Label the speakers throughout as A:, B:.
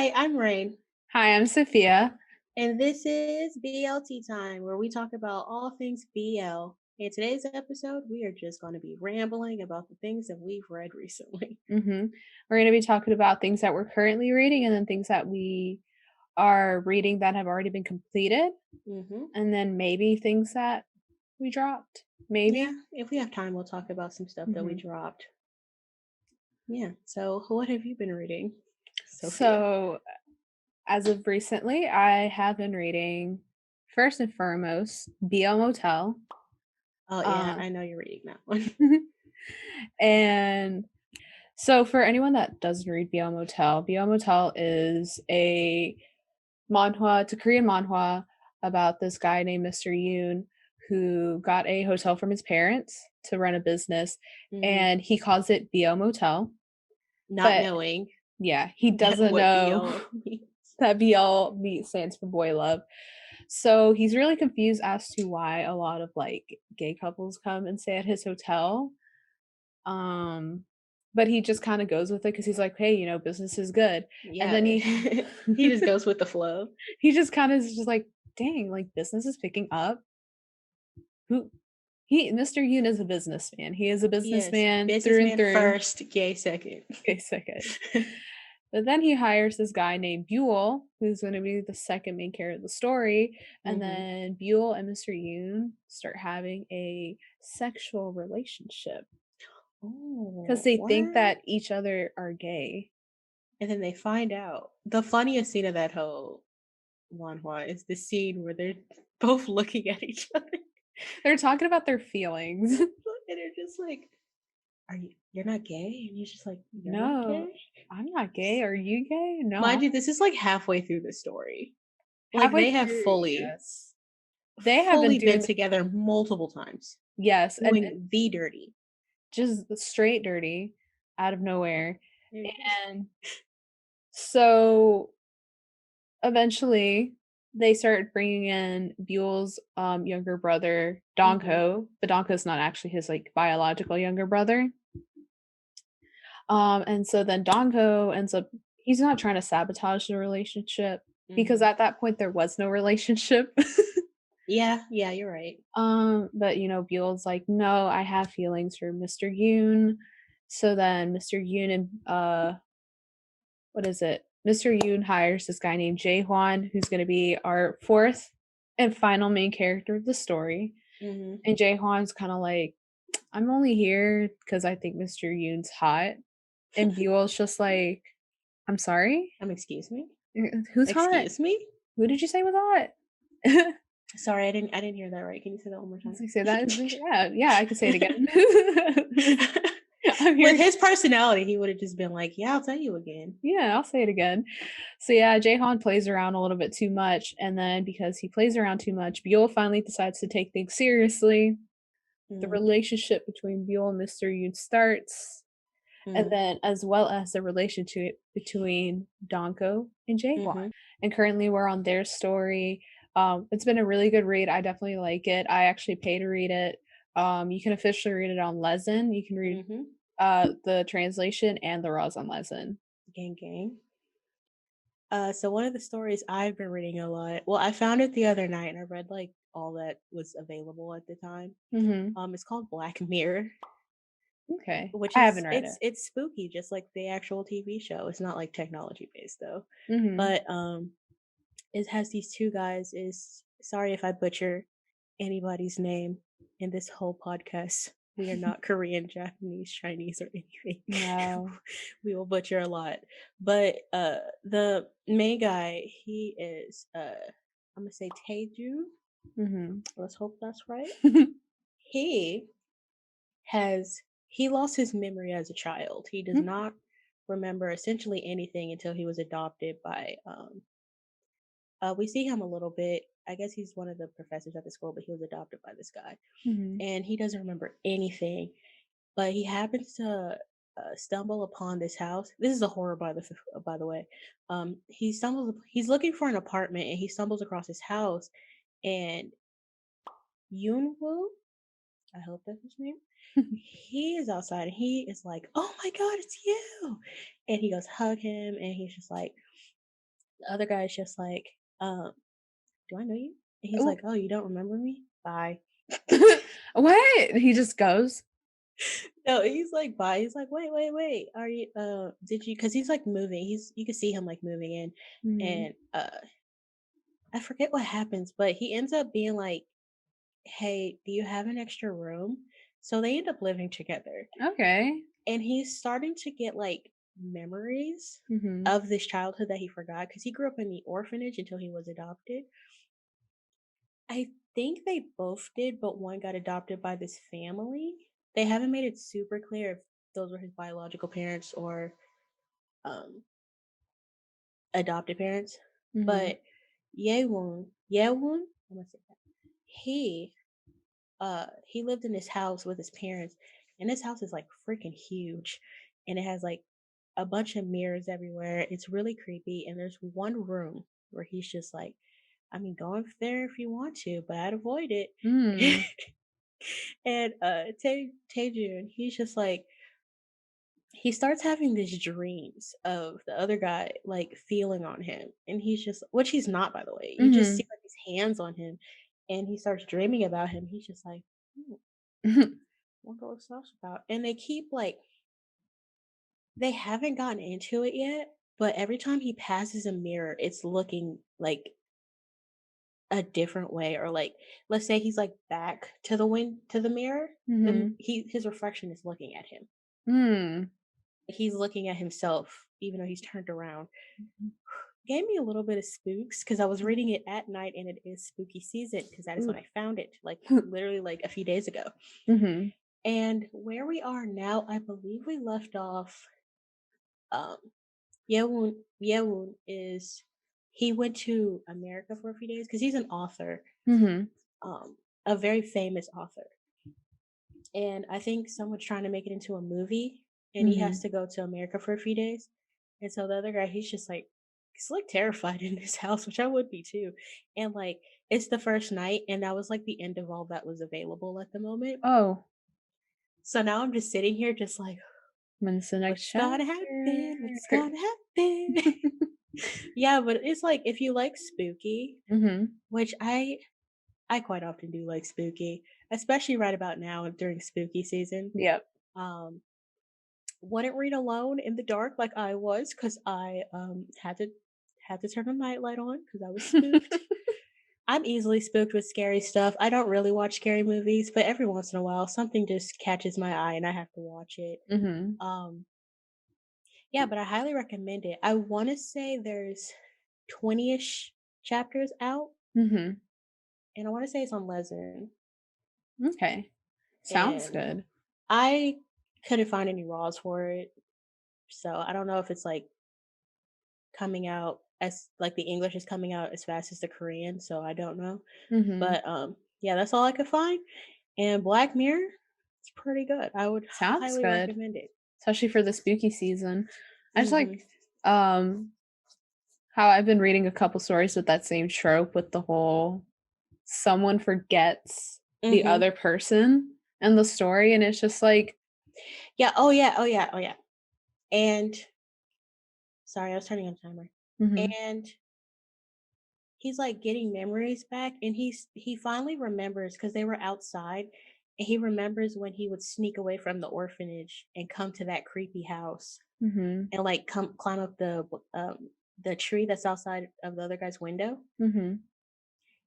A: Hi, I'm Rain,
B: Hi, I'm Sophia.
A: and this is BL TeaTime, where we talk about all things BL. In today's episode, we are just going to be rambling about the things that we've read recently.
B: hmm We're going to be talking about things that we're currently reading and then things that we are reading that have already been completed,
A: hmm
B: and then maybe things that we dropped.
A: Yeah,
B: Maybe.
A: if we have time, we'll talk about some stuff that we
B: hmm
A: dropped. Yeah, so what have you been reading, Sophia?
B: So, as of recently, I have been reading first and foremost BL Motel.
A: Oh, yeah,
B: Um,
A: I know you're reading that one.
B: and so, for anyone that doesn't read BL Motel is a manhwa. It's a Korean manhwa about this guy named Mr. Yoon who got a hotel from his parents to run a business,
A: hmm
B: and he calls it BL Motel.
A: Not
B: But
A: knowing
B: yeah, he
A: that
B: doesn't
A: what
B: know
A: BL means.
B: that stands for boy love. So he's really confused as to why a lot of like gay couples come and stay at his hotel. Um, but he just kind of goes with it because he's like, hey, business is good. And
A: Yeah,
B: then
A: he just goes with the flow.
B: he just kind of is just like, dang, like business is picking up. Who Mr. Yoon is a businessman. He is a
A: Yes,
B: businessman through and
A: businessman
B: through.
A: first, gay second.
B: Okay, second. But then he hires this guy named Buell, who's going to be the second main character of the story. And
A: hmm
B: then Buell and Mr. Yoon start having a sexual relationship because
A: Oh,
B: they think
A: what?
B: that each other are gay.
A: And then they find out. The funniest scene of that whole Wanhua is the scene where they're both looking at each other
B: They're talking about their feelings.
A: and they're just like, "Are you're not gay?" And he's just like, "You're not
B: No,
A: gay?"
B: I'm not gay. Are you gay? No,
A: Mind you, this is like halfway through the story. Like
B: halfway
A: they have
B: through,
A: fully,
B: yes. They have been
A: fully been
B: doing
A: together multiple times,
B: yes, and
A: doing the dirty.
B: just straight dirty out of nowhere.
A: They're just-
B: And so eventually they start bringing in Buell's younger brother,
A: Mhm.
B: Donko, but Donko's not actually his like biological younger brother. And so then Donko ends up he's not trying to sabotage the relationship because
A: Mhm.
B: at that point there was no relationship.
A: Yeah, yeah, you're right.
B: But Buell's like, no, I have feelings for Mr. Yoon. So then Mr. Yoon and what is it? Mr. Yoon hires this guy named Jae Hwan, who's gonna be our fourth and final main character of the story.
A: Mhm.
B: And Jae Hwan's kinda like, I'm only here because I think Mr. Yoon's hot. And Buell's just like, I'm sorry?
A: Excuse me.
B: Who's hot?
A: Excuse me.
B: Who did you say was hot?
A: Sorry, I didn't hear that right. Can you say that one more time?
B: So you say that? Yeah, I can say it again. I'm
A: With
B: here.
A: his personality, he would have just been like, "Yeah, I'll tell you again."
B: Yeah, I'll say it again. So yeah, Jahan plays around a little bit too much, and then because he plays around too much, Buell finally decides to take things seriously. The
A: Mhm.
B: relationship between Buell and Mr. Yoon starts, and
A: Mhm.
B: then as well as the relationship between Donko and Jaehwan.
A: Mhm.
B: And currently we're on their story. It's been a really good read. I definitely like it. I actually pay to read it. You can officially read it on Lezen. You can read
A: Mhm.
B: the translation and the raws on Lezen.
A: Gang gang. So one of the stories I've been reading a lot. Well, I found it the other night and I read like all that was available at the time.
B: Mm-hmm.
A: It's called Black Mirror,
B: Okay.
A: which
B: I
A: is
B: haven't read
A: it's
B: it.
A: it's spooky, just like the actual TV show. It's not like technology based though,
B: Mhm.
A: but it has these two guys. Is sorry if I butcher anybody's name in this whole podcast. We are not Korean, Japanese, Chinese, or anything.
B: No.
A: We will butcher a lot. But the main guy, he is I'm gonna say Taeju.
B: Mhm.
A: Let's hope that's right. He has he lost his memory as a child. He does not remember essentially anything until he was adopted by we see him a little bit. I guess he's one of the professors at the school, but he was adopted by this guy.
B: Mhm.
A: And he doesn't remember anything. But he happens to stumble upon this house. This is a horror, by the way. He's looking for an apartment, and he stumbles across his house. And Yoonwoo, I hope that's his name. He is outside, and he is like, "Oh my god, it's you!" And he goes hug him, and he's just like, The other guy is just like, "Do I know you?" And he's
B: Oh.
A: like, "Oh, you don't remember me? Bye."
B: What? He just goes?
A: No, he's like, "Bye." He's like, "Wait, wait, wait. Are you? Did you?" Because he's like moving. You can see him like moving in,
B: Mhm.
A: and I forget what happens, but he ends up being like, "Hey, do you have an extra room?" So they end up living together,
B: Okay.
A: and he's starting to get like memories
B: Mhm.
A: of this childhood that he forgot because he grew up in the orphanage until he was adopted. I think they both did, but one got adopted by this family. They haven't made it super clear if those were his biological parents or um, adopted parents.
B: Mhm.
A: But Yewon, I'm gonna say that he he lived in this house with his parents, and this house is like freaking huge, and it has like a bunch of mirrors everywhere. It's really creepy, and there's one room where he's just like, I mean, go in there if you want to, but I'd avoid it.
B: Mm.
A: And Taejun, he's just like he starts having these dreams of the other guy like feeling on him, and he's just which he's not, by the way. You just see
B: Mhm.
A: like his hands on him, and he starts dreaming about him. He's just like, hmm, wonder what stuff's about. And they keep like they haven't gotten into it yet, but every time he passes a mirror, it's looking like a different way, or like let's say he's like back to the mirror, then
B: Mhm.
A: his reflection is looking at him.
B: Mm.
A: He's looking at himself even though he's turned around. Gave me a little bit of spooks because I was reading it at night and it is spooky season because that is when
B: Ooh.
A: I found it, like literally like a few days ago.
B: Mhm.
A: And where we are now, I believe we left off. Um, Yewon is he went to America for a few days because he's an author,
B: Mhm.
A: um, a very famous author, and I think someone's trying to make it into a movie, and he has
B: Mhm.
A: to go to America for a few days, and so the other guy, he's like terrified in his house, which I would be too, and like it's the first night, and that was like the end of all that was available at the moment.
B: Oh,
A: So now I'm just sitting here, just like,
B: when's the next
A: what's gonna happen? What's
B: chapter?
A: gonna happen? Yeah, but it's like if you like spooky,
B: Mhm.
A: which I quite often do like spooky, especially right about now during spooky season.
B: Yep.
A: Um, wouldn't read alone in the dark like I was because I had to turn the nightlight on because I was spooked. I'm easily spooked with scary stuff. I don't really watch scary movies, but every once in a while something just catches my eye and I have to watch it.
B: Mhm.
A: Um, yeah, but I highly recommend it. I want to say there's 20ish chapters out,
B: Mhm.
A: and I want to say it's on Lezen.
B: Okay. Sounds
A: And
B: good.
A: I couldn't find any raws for it, so I don't know if it's like coming out as like the English is coming out as fast as the Korean, so I don't know.
B: Mhm.
A: But yeah, that's all I could find. And Black Mirror, it's pretty good. I would
B: Sounds
A: highly
B: good,
A: recommend it.
B: especially for the spooky season. I just
A: Hmm.
B: like um how I've been reading a couple stories with that same trope with the whole someone forgets the
A: Hmm.
B: other person and the story, and it's just like,
A: Yeah. Oh yeah. Oh yeah. Oh yeah. And sorry, I was turning on the timer.
B: mhm.
A: And he's like getting memories back, and he finally remembers because they were outside, and he remembers when he would sneak away from the orphanage and come to that creepy house
B: Mhm.
A: and like come climb up the tree that's outside of the other guy's window.
B: Mhm.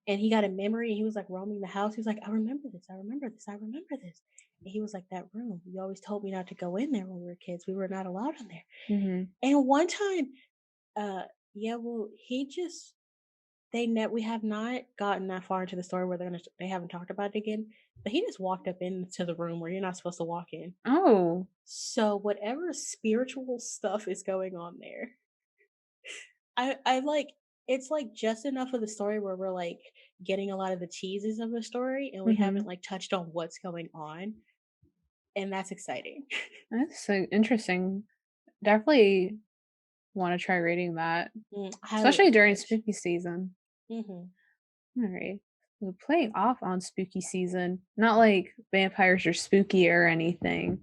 A: And he got a memory, and he was like roaming the house. He was like, I remember this, I remember this, I remember this. And he was like, that room, you always told me not to go in there when we were kids, we were not allowed in there.
B: Mhm.
A: And one time, uh yeah, well, he just we have not gotten that far into the story where they haven't talked about it again, but he just walked up into the room where you're not supposed to walk in.
B: Oh.
A: So whatever spiritual stuff is going on there, I like it's like just enough of the story where we're like getting a lot of the teases of the story and we haven't
B: Mhm.
A: like touched on what's going on, and that's exciting.
B: That's so interesting. Definitely wanna try reading that,
A: Highly
B: especially during
A: encouraged.
B: spooky season.
A: Hmm.
B: Alright. We're playing off on spooky season. Not like vampires are spooky or anything,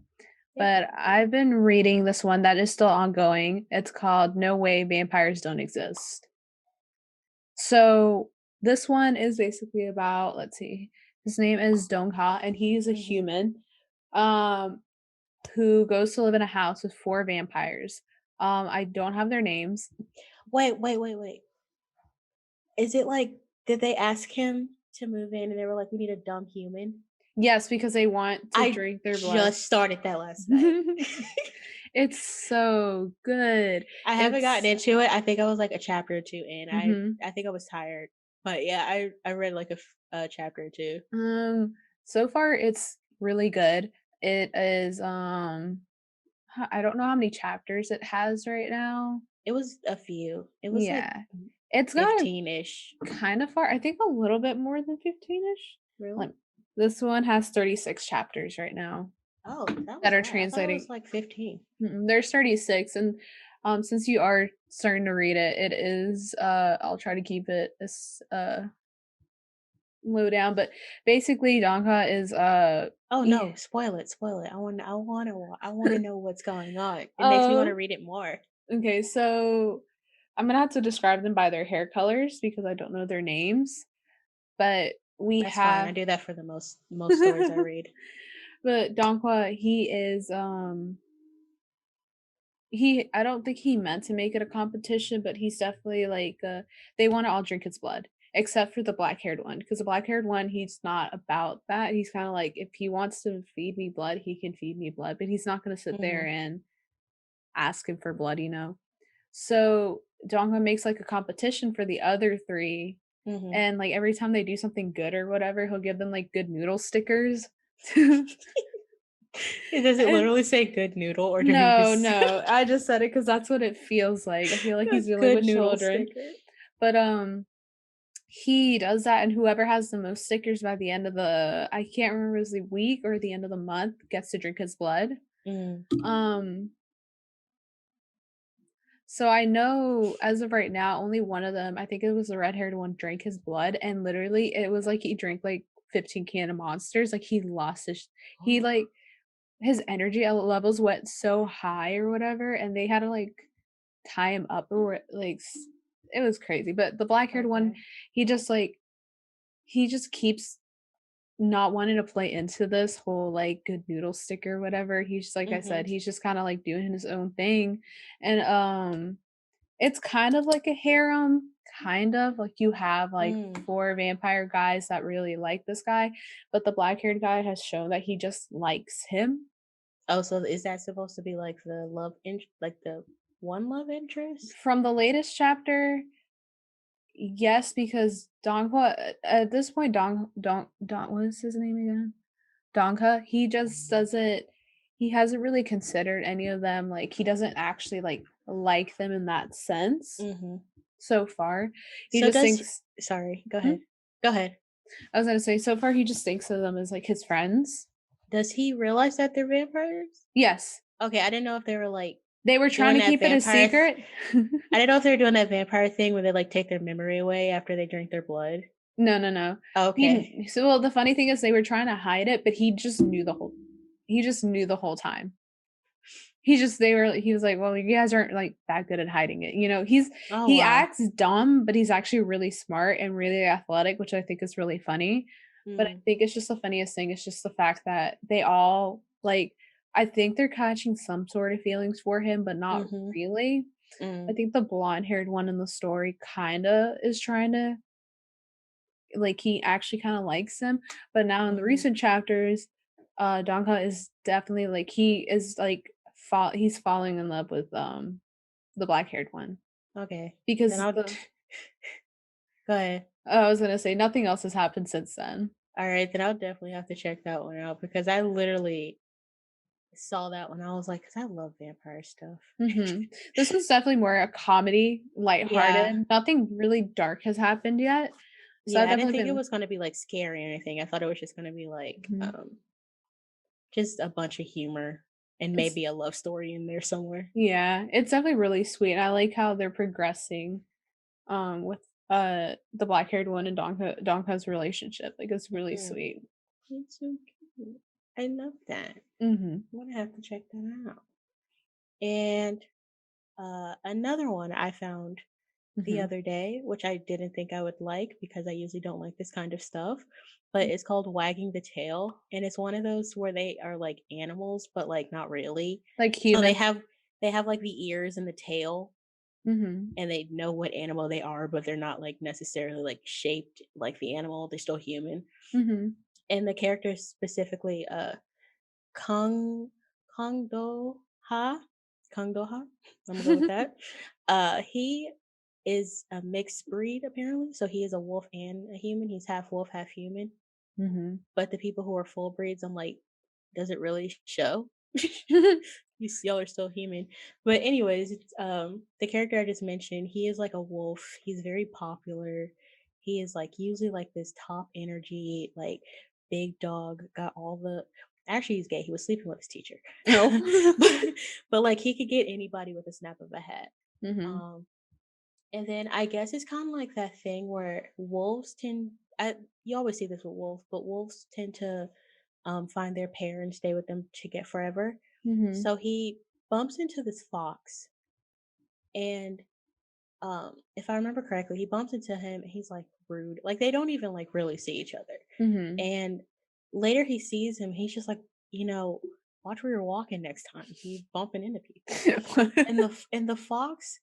A: Yeah.
B: but I've been reading this one that is still ongoing. It's called No Way Vampires Don't Exist. So this one is basically about, let's see, his name is Dongha, and he's a
A: Mhm.
B: human um who goes to live in a house with four vampires. I don't have their names.
A: Wait. Is it like did they ask him to move in and they were like, "We need a dumb human"?
B: Yes, because they want to
A: I
B: drink their blood.
A: just started that last night.
B: It's so good.
A: I haven't gotten
B: It's
A: into it. I think I was like a chapter or 2 in.
B: mhm.
A: I think I was tired. But yeah, I read like a chapter or 2.
B: So far it's really good. It is I don't know how many chapters it has right now.
A: It was a few. It was like
B: Yeah. It's got a
A: 15-ish.
B: kind of far. I think a little bit more than 15ish.
A: Really?
B: Like this one has 36 chapters right now
A: Oh, that
B: that
A: was a
B: are
A: lot. I thought it was
B: translating.
A: like 15.
B: There's 36, and since you are starting to read it, it is I'll try to keep it as low down, but basically Donka is
A: Oh
B: yeah.
A: no, spoil it. I want to know what's going on. It makes me want to
B: Oh,
A: read it more.
B: okay, so I'm gonna have to describe them by their hair colors because I don't know their names, but we
A: That's fine. I
B: have
A: do that for the most stories I read.
B: but Donghua, he is he I don't think he meant to make it a competition, but he's definitely like they want to all drink his blood. Except for the black-haired one, because the black-haired one, he's not about that. He's kind of like, if he wants to feed me blood, he can feed me blood, but he's not going to sit there
A: Mhm.
B: and ask him for blood, you know. So Donghua makes like a competition for the other three,
A: Mhm.
B: and like every time they do something good or whatever, he'll give them like good noodle stickers.
A: Does it
B: And
A: literally say good noodle or do you
B: no,
A: just
B: no, I just said it because that's what it feels like. I feel like
A: a
B: he's dealing
A: good
B: with
A: noodle
B: children,
A: sticker?
B: but he does that, and whoever has the most stickers by the end of the I can't remember if it was the week or the end of the month gets to drink his blood.
A: Mm.
B: Um, so I know as of right now, only one of them, I think it was the red-haired one, drank his blood, and literally it was like he drank like 15 can of monsters. Like he lost he like his energy levels went so high or whatever, and they had to like tie him up or like it was crazy. But the black-haired one,
A: Okay.
B: he just like he just keeps not wanting to play into this whole like good noodle sticker or whatever. He's just like I said,
A: Mhm.
B: he's just kind of like doing his own thing. And it's kind of like a harem, kind of like you have like
A: Mm.
B: four vampire guys that really like this guy, but the black-haired guy has shown that he just likes him.
A: Oh, so is that supposed to be like the like the one love interest?
B: From the latest chapter, yes, because Donghua at this point, Don what is his name again? Dongha, he just doesn't he hasn't really considered any of them. Like he doesn't actually like them in that sense
A: Mhm.
B: so far. He
A: So
B: just
A: does
B: thinks
A: sorry, go
B: hmm?
A: ahead. Go ahead.
B: I was gonna say so far he just thinks of them as like his friends.
A: Does he realize that they're vampires?
B: Yes.
A: Okay, I didn't know if they were like
B: They were trying
A: doing
B: to
A: that
B: keep it a
A: vampire
B: secret.
A: I didn't know if they were doing that vampire thing where they like take their memory away after they drink their blood.
B: No, no, no.
A: Okay.
B: Well the funny thing is they were trying to hide it, but he just knew the whole time. He was like, "Well, you guys aren't, like, that good at hiding it," you know?
A: Oh
B: He
A: wow.
B: acts dumb, but he's actually really smart and really athletic, which I think is really funny, but I
A: Mm.
B: think it's just the funniest thing, it's just the fact that they all, like I think they're catching some sort of feelings for him, but not
A: Mhm.
B: really. I
A: Mm.
B: think the blonde-haired one in the story kinda is trying to like, he actually kinda likes him, but now in the
A: Mhm.
B: recent chapters, Donka is definitely, like he is, like, he's falling in love with, the black-haired one.
A: Okay. Then
B: Because
A: I'll
B: the
A: go ahead.
B: I was gonna say nothing else has happened since then.
A: All right, then I'll definitely have to check that one out because I literally saw that one. I was like, because I love vampire stuff.
B: Mhm. This was definitely more a comedy,
A: Yeah.
B: lighthearted. Nothing really dark has happened yet. So I've
A: Yeah, I didn't
B: definitely
A: think it
B: been
A: was gonna be like scary or anything. I thought it was just gonna be like
B: mhm.
A: just a bunch of humor and
B: It's
A: maybe a love story in there somewhere.
B: yeah, it's definitely really sweet. I like how they're progressing with the black-haired one and Donka's relationship. Like it's really
A: Mm,
B: sweet.
A: it's so cute. I love that.
B: Mhm.
A: I'm gonna have to check that out. And another one I found. the
B: Mhm.
A: other day, which I didn't think I would like because I usually don't like this kind of stuff. But it's called Wagging the Tail, and it's one of those where they are like animals, but like not really.
B: Like
A: So
B: human.
A: they have like the ears and the tail,
B: Mhm.
A: and they know what animal they are, but they're not like necessarily like shaped like the animal. They're still human.
B: Mhm.
A: And the character specifically, Kong Kong Do Ha, Kong Do Ha. I'm gonna go with that. He is a mixed breed apparently, so he is a wolf and a human. He's half wolf, half human.
B: Mhm.
A: But the people who are full breeds, I'm like, does it really show? You y'all are still human. But anyways, it's, the character I just mentioned, he is like a wolf. He's very popular. He is like usually like this top energy, like big dog, got all the actually he's gay. He was sleeping with his teacher.
B: Oh.
A: but like he could get anybody with a snap of a hat.
B: Mhm.
A: Um and then I guess it's kind of like that thing where wolves tend you always see this with wolves, but wolves tend to find their pair and stay with them to get forever.
B: Mhm.
A: So he bumps into this fox, and if I remember correctly, he bumps into him. And he's like rude, like they don't even like really see each other.
B: Mhm.
A: And later he sees him. He's just like, you know, watch where you're walking next time. He's bumping into people, and the fox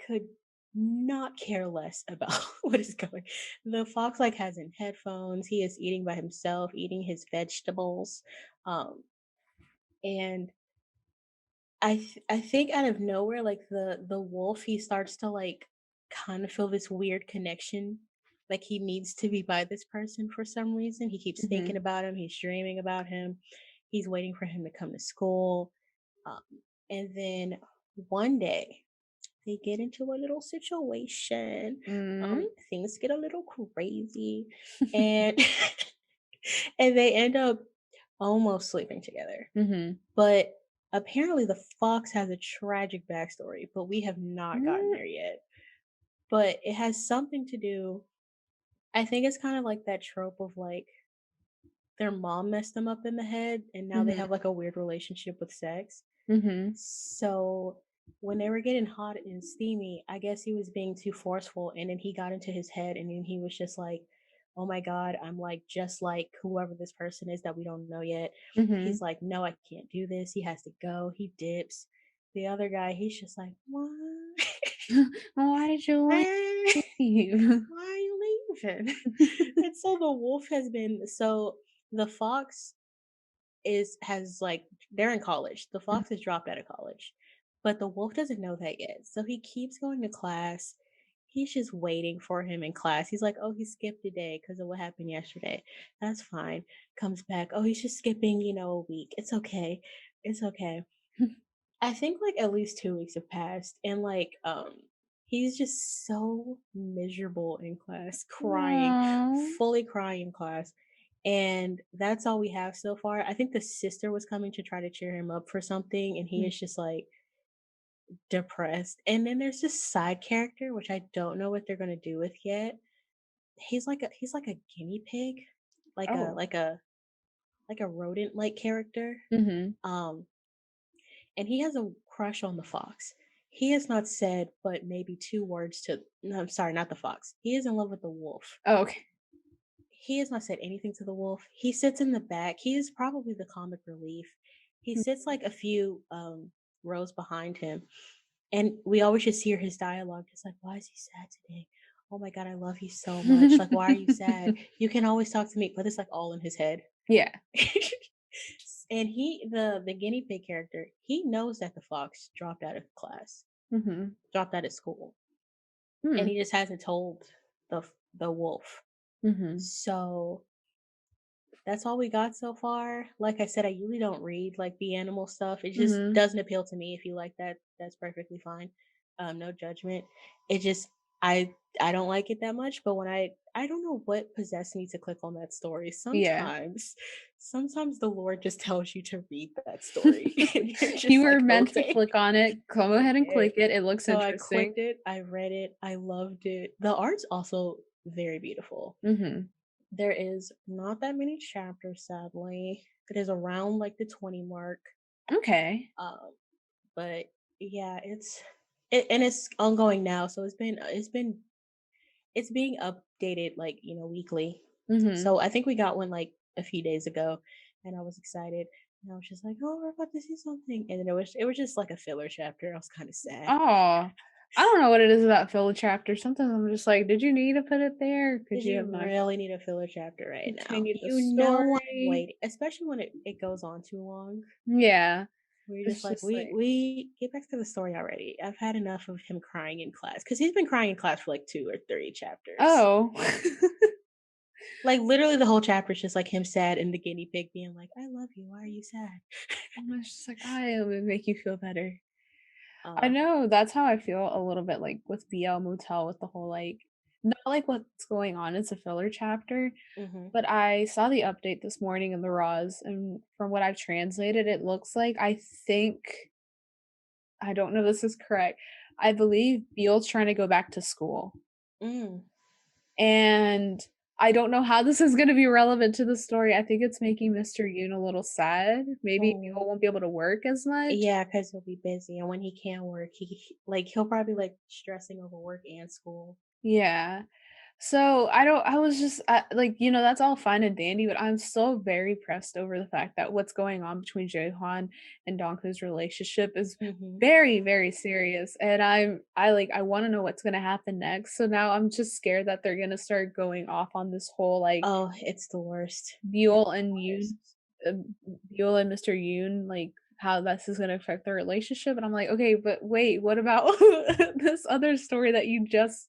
A: could not care less about what is going. The fox like has in headphones. He is eating by himself, eating his vegetables. And I think out of nowhere, like the wolf, he starts to like kind of feel this weird connection, like he needs to be by this person for some reason. He keeps thinking
B: Mhm.
A: about him. He's dreaming about him. He's waiting for him to come to school. Um, and then one day they get into a little situation.
B: Mm.
A: Things get a little crazy, and and they end up almost sleeping together.
B: Mhm.
A: But apparently, the fox has a tragic backstory, but we have not gotten
B: Mm.
A: there yet. But it has something to do. I think it's kind of like that trope of like their mom messed them up in the head, and now they
B: Mhm.
A: have like a weird relationship with sex.
B: Mhm.
A: So when they were getting hot and steamy, I guess he was being too forceful, and then he got into his head, and then he was just like, "Oh my god, I'm like just like whoever this person is that we don't know yet." He's
B: Mhm.
A: like, "No, I can't do this." He has to go. He dips. The other guy, he's just like, "What?
B: Why did you
A: Why
B: leave?
A: are you leaving?" And so the wolf has been so the fox is has like they're in college. The fox has dropped out of college, but the wolf doesn't know that yet. So he keeps going to class. He's just waiting for him in class. He's like, "Oh, he skipped a day because of what happened yesterday. That's fine." Comes back. "Oh, he's just skipping, a week. It's okay. It's okay." I think like at least 2 weeks have passed, and like he's just so miserable in class, crying,
B: Aw.
A: fully crying in class. And that's all we have so far. I think the sister was coming to try to cheer him up for something, and he
B: Mm.
A: is just like depressed. And then there's this side character, which I don't know what they're gonna do with yet. He's like a guinea pig, like a
B: Oh.
A: like a like a rodent like character.
B: Mhm.
A: Um, and he has a crush on the fox. He has not said but maybe 2 words to no, I'm sorry, not the fox. He is in love with the wolf.
B: Oh, okay.
A: He has not said anything to the wolf. He sits in the back. He is probably the comic relief. He
B: Mm.
A: sits like a few rows behind him. And we always just hear his dialogue, just like, why is he sad today? Oh my god, I love you so much. Like, why are you sad? You can always talk to me, but it's like all in his head.
B: Yeah.
A: And the guinea pig character, he knows that the fox dropped out of class,
B: Mhm.
A: dropped out of school, and
B: Mm.
A: he just hasn't told the wolf.
B: Mhm.
A: So that's all we got so far. Like I said, I usually don't read like the animal stuff. It just
B: Mhm.
A: doesn't appeal to me. If you like that, that's perfectly fine. No judgment. It just I don't like it that much. But when I don't know what possessed me to click on that story.
B: Yeah.
A: Sometimes the Lord just tells you to read that story, and you're
B: You
A: just
B: were
A: like,
B: meant to
A: okay.
B: click on it. Go
A: I
B: ahead and
A: did.
B: click it. It looks
A: So I
B: interesting.
A: clicked it. I read it. I loved it. The art's also very beautiful.
B: Mhm.
A: There is not that many chapters, sadly. It is around like the 20 mark.
B: Okay.
A: Um, but yeah, and it's ongoing now, so it's being updated like, weekly.
B: Mhm.
A: So I think we got one like a few days ago and I was excited. And I was just like, "Oh, we're about to see something." And then it was just like a filler chapter. I was kind of sad.
B: Aw. I don't know what it is about filler chapters. Sometimes I'm just like, "Did you need to put it there? Could
A: Did
B: you
A: you
B: have not
A: really need a filler chapter right now?
B: continued the
A: You know I'm
B: story?"
A: waiting, especially when it goes on too long.
B: Yeah.
A: We're just
B: It's
A: like,
B: just like,
A: we get back to the story already. I've had enough of him crying in class because he's been crying in class for like 2 or 3 chapters.
B: "Oh."
A: Like literally the whole chapter is just like him sad and the guinea pig being like, "I love you. Why are you sad?"
B: And it's just like, "I would make you feel better." I
A: Uh,
B: know, that's how I feel a little bit, like, with BL Motel with the whole, like not like what's going on, it's a filler chapter,
A: mhm.
B: but I saw the update this morning in the raws, and from what I've translated, it looks like I don't know if this is correct, I believe Beale's trying to go back to school,
A: Mm.
B: and I don't know how this is gonna be relevant to the story, I think it's making Mr. Yoon a little sad, maybe
A: Oh,
B: Beale won't be able to work as much?
A: yeah, because he'll be busy, and when he can work, he'll probably like stressing over work and school.
B: Yeah. So I don't I was just like, that's all fine and dandy, but I'm still very pressed over the fact that what's going on between Jaehoon and Dongho's relationship is
A: Mhm.
B: very, very serious. And I want to know what's going to happen next. So now I'm just scared that they're going to start going off on this whole like
A: Oh, it's the worst. It's
B: Buell and
A: the
B: Yoon,
A: worst.
B: uh, Buell and Mr. Yoon, like how this is going to affect their relationship. And I'm like, okay, but wait, what about this other story that you just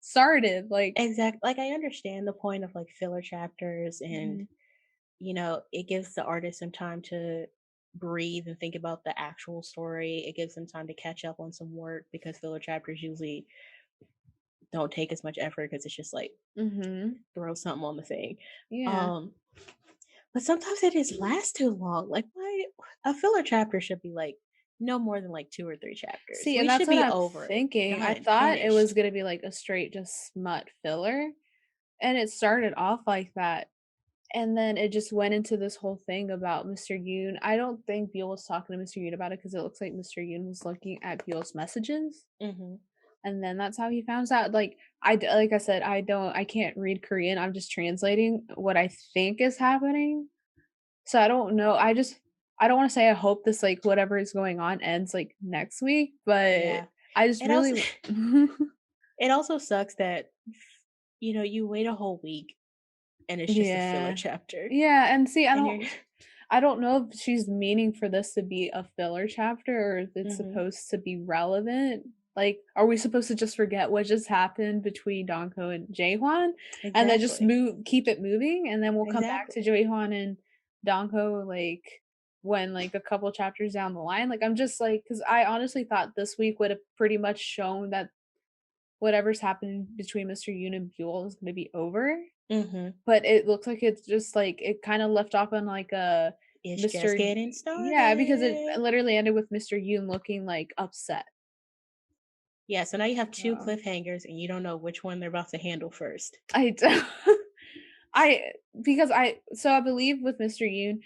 B: started? Like,
A: Like I understand the point of like filler chapters and
B: mhm.
A: it gives the artist some time to breathe and think about the actual story. It gives them time to catch up on some work because filler chapters usually don't take as much effort because it's just like
B: Mhm.
A: throw something on the thing.
B: Yeah.
A: Um, but sometimes it just lasts too long. Like why a filler chapter should be like no more than like 2 or 3 chapters.
B: See, and
A: We
B: that's
A: should
B: what
A: be
B: I'm
A: over it.
B: thinking. I
A: Done.
B: thought it was
A: Finished.
B: gonna be like a straight just smut filler, and it started off like that, and then it just went into this whole thing about Mr. Yoon. I don't think Beale was talking to Mr. Yoon about it because it looks like Mr. Yoon was looking at Beale's messages,
A: Hmm.
B: and then that's how he found out. Like like I said, I can't read Korean. I'm just translating what I think is happening. So I don't know. I don't wanna say I hope this, like, whatever is going on ends, like, next week, but
A: Yeah.
B: I just
A: It also
B: really
A: it also sucks that you wait a whole week and it's just a filler
B: Yeah.
A: chapter.
B: Yeah, and see,
A: And you're
B: I don't know if she's meaning for this to be a filler chapter or if it's
A: hmm
B: supposed to be relevant. Like, are we supposed to just forget what just happened between Donko and Jaehwan and then just
A: exactly.
B: move keep it moving and then we'll come back
A: Exactly.
B: to Jaehwan and Donko like when like a couple chapters down the line? Like I'm just like cuz I honestly thought this week would have pretty much shown that whatever's happening between Mr. Yoon and Buell is going to be over.
A: Hmm.
B: But it looks like it's just, like, it kinda left off on, like, a
A: It's
B: Mr.
A: just
B: Y
A: getting
B: yeah, because it
A: started.
B: literally ended with Mr. Yoon looking, like, upset.
A: Yeah, so now you have two
B: So,
A: cliffhangers and you don't know which one they're about to handle first.
B: I d I because I believe with Mr. Yoon,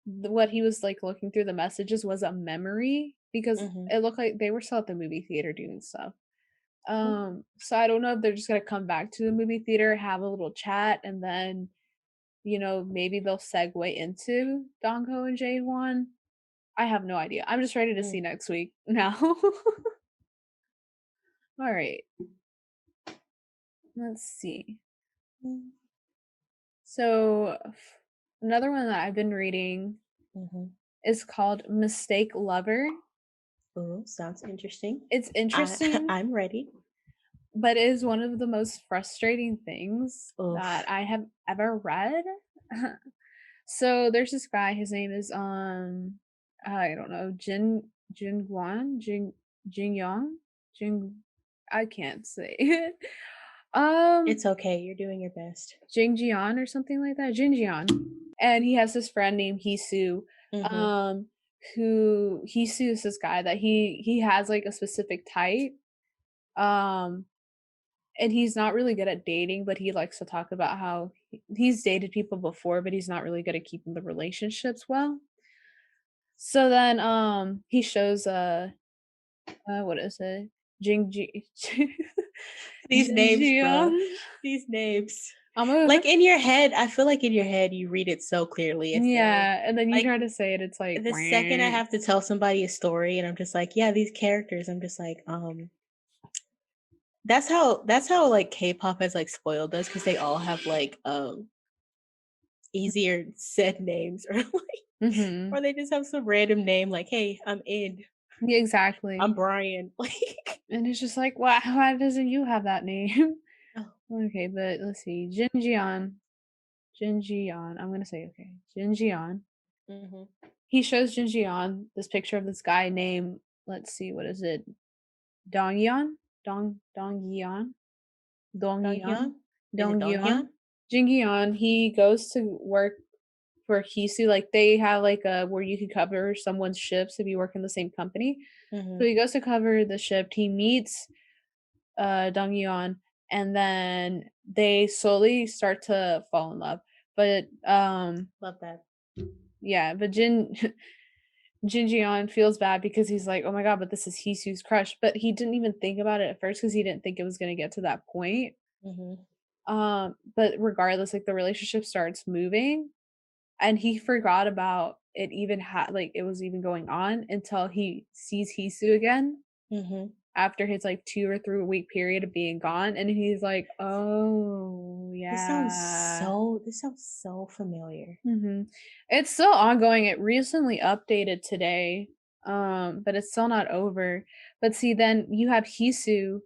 B: what he was, like, looking through the messages was a memory because
A: Hmm.
B: it looked like they were still at the movie theater doing stuff.
A: Oh,
B: So I don't know if they're just gonna come back to the movie theater, have a little chat, and then, maybe they'll segue into Dongho and Jaewon. I have no idea. I'm just ready to
A: mm,
B: see next week now. All right, let's see.
A: mm,
B: So, another one that I've been reading
A: mhm.
B: is called Mistake Lover.
A: Ooh, sounds interesting.
B: It's
A: I
B: interesting,
A: I'm ready.
B: but it is one of the most frustrating things that
A: Oof.
B: I have ever read. So there's this guy, his name is I don't know, Jin Guan, Jin Yong, Jin I can't say it.
A: It's okay. You're doing your best.
B: Jingjian or something like that, Jinjian. And he has this friend named Hisu,
A: Hmm.
B: um, who Hisu is this guy that he has like a specific type. Um, and he's not really good at dating, but he likes to talk about how he's dated people before, but he's not really good at keeping the relationships well. So then he shows what is it? Jingji
A: These names, bro.
B: Jingjian.
A: These names.
B: I'm gonna
A: Like in your head, I feel like in your head you read it so clearly. It's A.
B: yeah, and then you
A: Like
B: try to say it, it's like,
A: the second I have to tell somebody a story and I'm just like, yeah, these characters, I'm just like, that's how like K-pop has like spoiled us because they all have like easier said names or like
B: Mhm.
A: or they just have some random name like, hey, I'm Id,
B: Yeah,
A: I'm
B: exactly.
A: Brian. Like
B: And it's just like, why doesn't you have that name?
A: oh,
B: Okay, but let's see. Jinjian. I'm gonna say okay. Jinjian.
A: mm-hmm.
B: He shows Jinjian this picture of this guy named, let's see, what is it? Dongyeon? Dongyeon? Dongyeon?
A: Donghyun? Is it
B: Dongyeon?
A: Donghyun?
B: Jingyeon, he goes to work for Hisu, like they have like a where you can cover someone's shifts if you work in the same company.
A: Mm-hmm.
B: So he goes to cover the shift. He meets Dongyeon, and then they slowly start to fall in love. But
A: Love that.
B: yeah, but Jinjion feels bad because he's like, oh my god, but this is Hisu's crush. But he didn't even think about it at first because he didn't think it was gonna get to that point.
A: Mm-hmm.
B: But regardless, like the relationship starts moving, and he forgot about it even had like it was even going on until he sees Hisu again
A: Mm-hmm.
B: after his like 2 or 3 week period of being gone, and he's like, oh yeah.
A: This sounds so familiar.
B: It's still ongoing. It recently updated today, but it's still not over. But see, then you have Hisu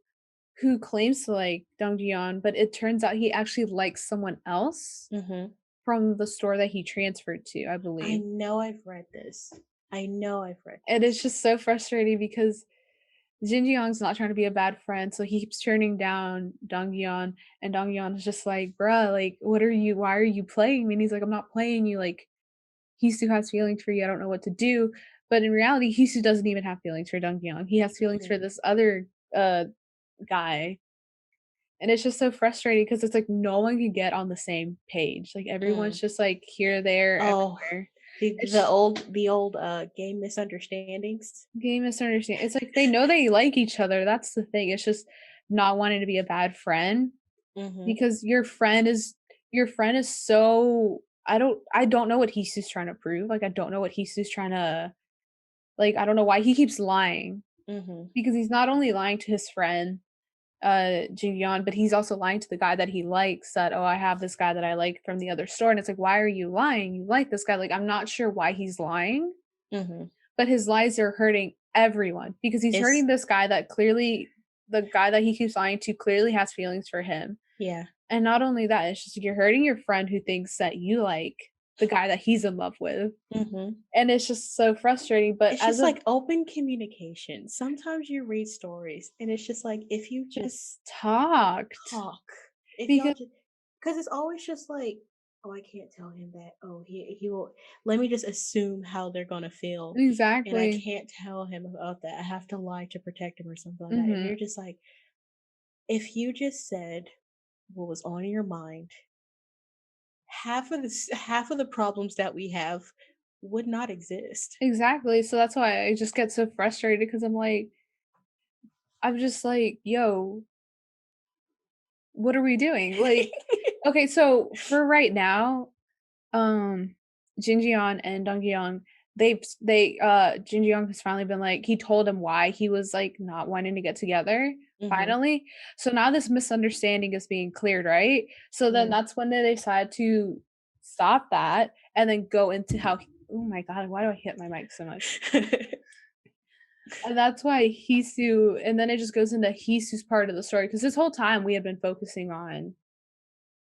B: who claims to like Dongjian, but it turns out he actually likes someone else
A: Mm-hmm.
B: from the store that he transferred to, I
A: I
B: believe.
A: know I've read this. I know I've read
B: And it's
A: this.
B: just so frustrating because Jinjiang's not trying to be a bad friend, so he keeps turning down Dongyeon, and Dongyeon is just like, "Bruh, like, why are you playing me?" And he's like, "I'm not playing you, like, Hisu has feelings for you, I don't know what to do." But in reality, Hisu doesn't even have feelings for Dongyeon. He has feelings
A: Mm-hmm.
B: for this other, guy, and it's just so frustrating because it's like no one can get on the same page. Like, everyone's
A: Mm.
B: just, like, here, there,
A: Oh,
B: everywhere.
A: the
B: It's
A: old game misunderstandings.
B: Game misunderstanding. It's like they know they like each other, that's the thing, it's just not wanting to be a bad friend
A: Mm-hmm.
B: because your friend is so I don't know what Hisu's trying to prove, like, I don't know what Hisu's trying to like, I don't know why he keeps lying
A: Mm-hmm.
B: because he's not only lying to his friend, Jin but he's also lying to the guy that he likes that, "Oh, I have this guy that I like from the other store," and it's like, "Why are you lying? You like this guy." Like, I'm not sure why he's lying,
A: Mm-hmm.
B: but his lies are hurting everyone because he's
A: It's
B: hurting this guy that clearly the guy that he keeps lying to clearly has feelings for him.
A: yeah.
B: And not only that, it's just like you're hurting your friend who thinks that you like the guy that he's in love with.
A: Mm-hmm.
B: And it's just so frustrating. But
A: It's
B: as
A: just
B: of
A: like open communication. Sometimes you read stories and it's just like if you just
B: just talked
A: talk, if y'all
B: because
A: just because it's always just like, oh, I can't tell him that. Oh, he will. Let me just assume how they're gonna feel, and I
B: exactly.
A: can't tell him about that. I have to lie to protect him or something like that. And
B: Hmm.
A: you're just like, if you just said what was on your mind, half of the problems that we have would not exist.
B: Exactly. So that's why I just get so frustrated because I'm just like, yo, what are we doing? Like, okay, so for right now, Jinjian and Dongyeon, Jinjiang has finally been like he told him why he was like not wanting to get together
A: Mm-hmm.
B: finally. So now this misunderstanding is being cleared, right? So then
A: Mm.
B: that's when they decide to stop that and then go into how oh my god, why do I hit my mic so much? And that's why Hisu and then it just goes into Hisu's part of the story because this whole time we had been focusing on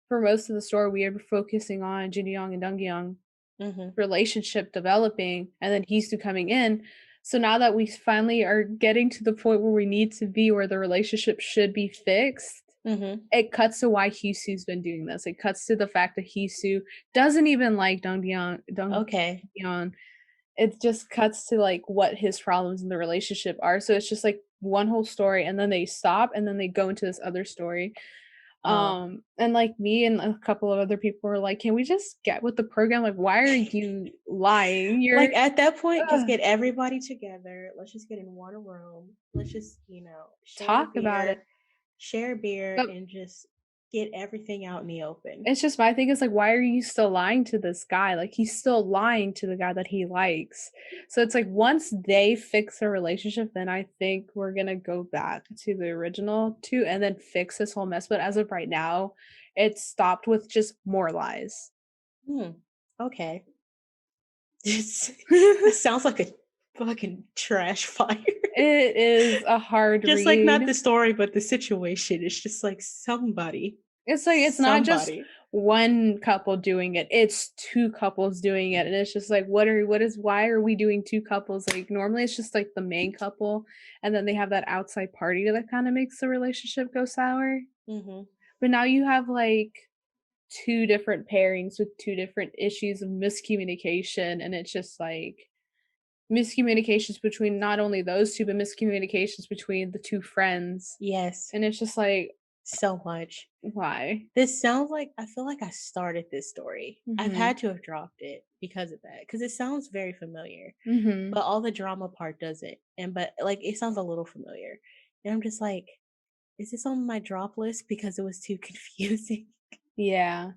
B: for most of the story we had been focusing on Jinyoung and Dongyeong
A: Mm-hmm.
B: relationship developing and then Hisu coming in. So now that we finally are getting to the point where we need to be where the relationship should be fixed,
A: Mm-hmm.
B: it cuts to why Hisu's been doing this. It cuts to the fact that Hisu doesn't even like
A: Okay.
B: Dongyeon. It just cuts to like what his problems in the relationship are. So it's just like one whole story and then they stop and then they go into this other story. And like me and a couple of other people were like, "Can we just get with the program? Like, why are you lying? You're
A: Like, at that point, just
B: ugh,
A: get everybody together. Let's just get in one room. Let's just,
B: talk about it."
A: share a beer,
B: But
A: and just get everything out in the open.
B: it's just my thing is like, why are you still lying to this guy? Like, he's still lying to the guy that he likes. So it's like once they fix their relationship, then I think we're gonna go back to the original two and then fix this whole mess. But as of right now, it's stopped with just more lies.
A: Hmm. Okay. That sounds like a fucking trash fire.
B: It is a hard
A: Just like not
B: read.
A: the story, but the situation. It's just like
B: It's like it's not just
A: somebody.
B: one couple doing it. It's two couples doing it. And it's just like why are we doing two couples? Like normally it's just like the main couple and then they have that outside party that kind of makes the relationship go sour.
A: Hmm.
B: But now you have like two different pairings with two different issues of miscommunication and it's just like miscommunications between not only those two but miscommunications between the two friends.
A: Yes,
B: And it's just like
A: so much.
B: why?
A: This sounds like I feel like I started this story. I've
B: Mhm.
A: had to have dropped it because of that. Because it sounds very familiar,
B: Mhm.
A: but all the drama part doesn't. But like it sounds a little familiar. And I'm just like, is this on my drop list because it was too confusing?
B: Yeah.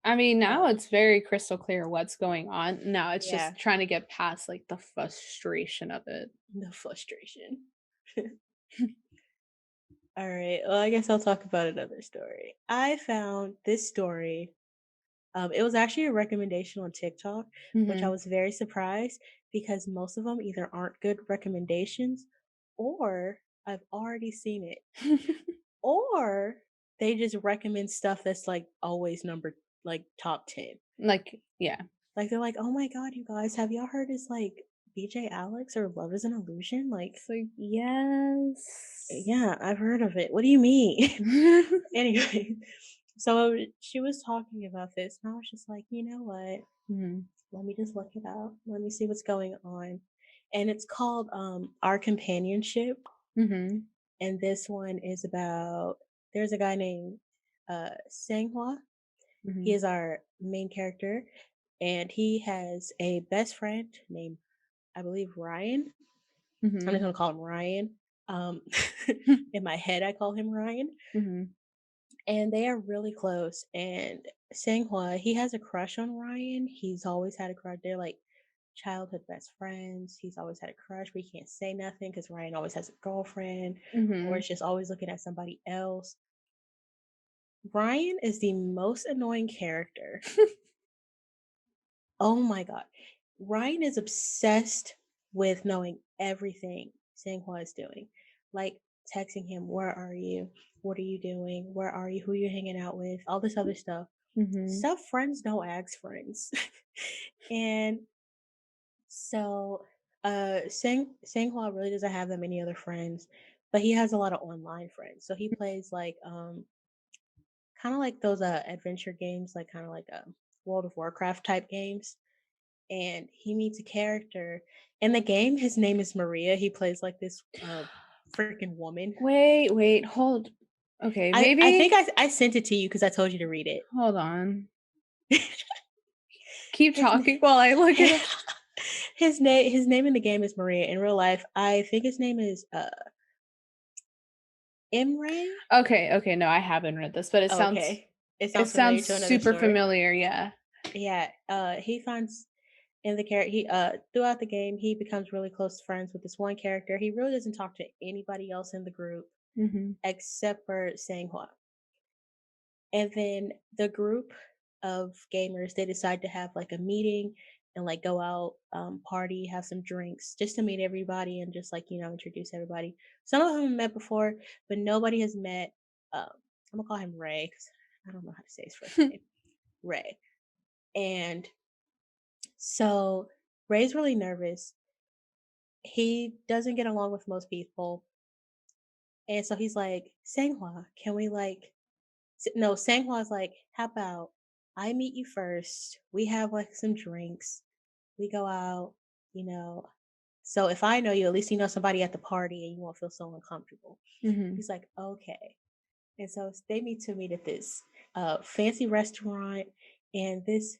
B: I mean, now
A: Uh,
B: it's very crystal clear what's going on. Now it's
A: yeah,
B: just trying to get past like the frustration of it.
A: the frustration. All right. Well, I guess I'll talk about another story. I found this story. It was actually a recommendation on TikTok, which I
B: Mhm.
A: was very surprised because most of them either aren't good recommendations or I've already seen it, or they just recommend stuff that's like always number like top 10.
B: Like, yeah.
A: Like they're like, "Oh my god, you guys, have y'all heard this like BJ Alex or Love is an Illusion?" Like,
B: It's like, yes.
A: yeah, I've heard of it. What do you mean? Anyway, so she was talking about this, and I was just like, you know what?
B: Mhm.
A: Let me just look it up. Let me see what's going on. And it's called Our Companionship.
B: Mhm.
A: And this one is about there's a guy named Sanghua. He
B: Mhm.
A: is our main character, and he has a best friend named I believe Ryan. I'm just
B: Mhm.
A: gonna call him Ryan. Um, in my head, I call him Ryan,
B: Mhm.
A: and they are really close. And Sanghua, he has a crush on Ryan. He's always had a crush. They're like childhood best friends. He's always had a crush, but he can't say nothing because Ryan always has a girlfriend, or
B: Mhm.
A: is just always looking at somebody else. Ryan is the most annoying character. Oh my god. Ryan is obsessed with knowing everything Sanghua is doing. Like texting him, "Where are you? What are you doing? Where are you? Who are you hanging out with?" All this other stuff.
B: Mhm.
A: Stuff friends don't ask friends. And so Sanghua really doesn't have that many other friends, but he has a lot of online friends. So he plays like kind of like those adventure games, like kind of like World of Warcraft type games, and he meets a character in the game. His name is Maria. He plays like this freaking woman.
B: Wait, hold. Okay,
A: I think
B: maybe
A: I sent it to you because I told you to read it.
B: hold on. Keep
A: his name
B: talking while I look it up.
A: his name in the game is Maria. In real life, I think his name is Imre.
B: Okay, no, I haven't read this, but
A: Oh, okay, it
B: it
A: sounds familiar
B: sounds
A: to another
B: super
A: story.
B: familiar, yeah.
A: Yeah, he finds in the character he throughout the game he becomes really close friends with this one character. He really doesn't talk to anybody else in the group
B: Mhm.
A: except for Sanghua. And then the group of gamers, they decide to have like a meeting and like go out, party, have some drinks just to meet everybody and just like, introduce everybody. Some of them have met before, but nobody has met. Um, I'm gonna call him Ray because I don't know how to say his first name. Ray. And so Ray's really nervous. He doesn't get along with most people. And so he's like, Sanghua, can we like no, Sangwa's like, how about I meet you first? We have like some drinks. We go out, you know. So if I know you, at least you know somebody at the party and you won't feel so uncomfortable.
B: Mhm.
A: He's like, okay. And so they meet to meet at this fancy restaurant. And this,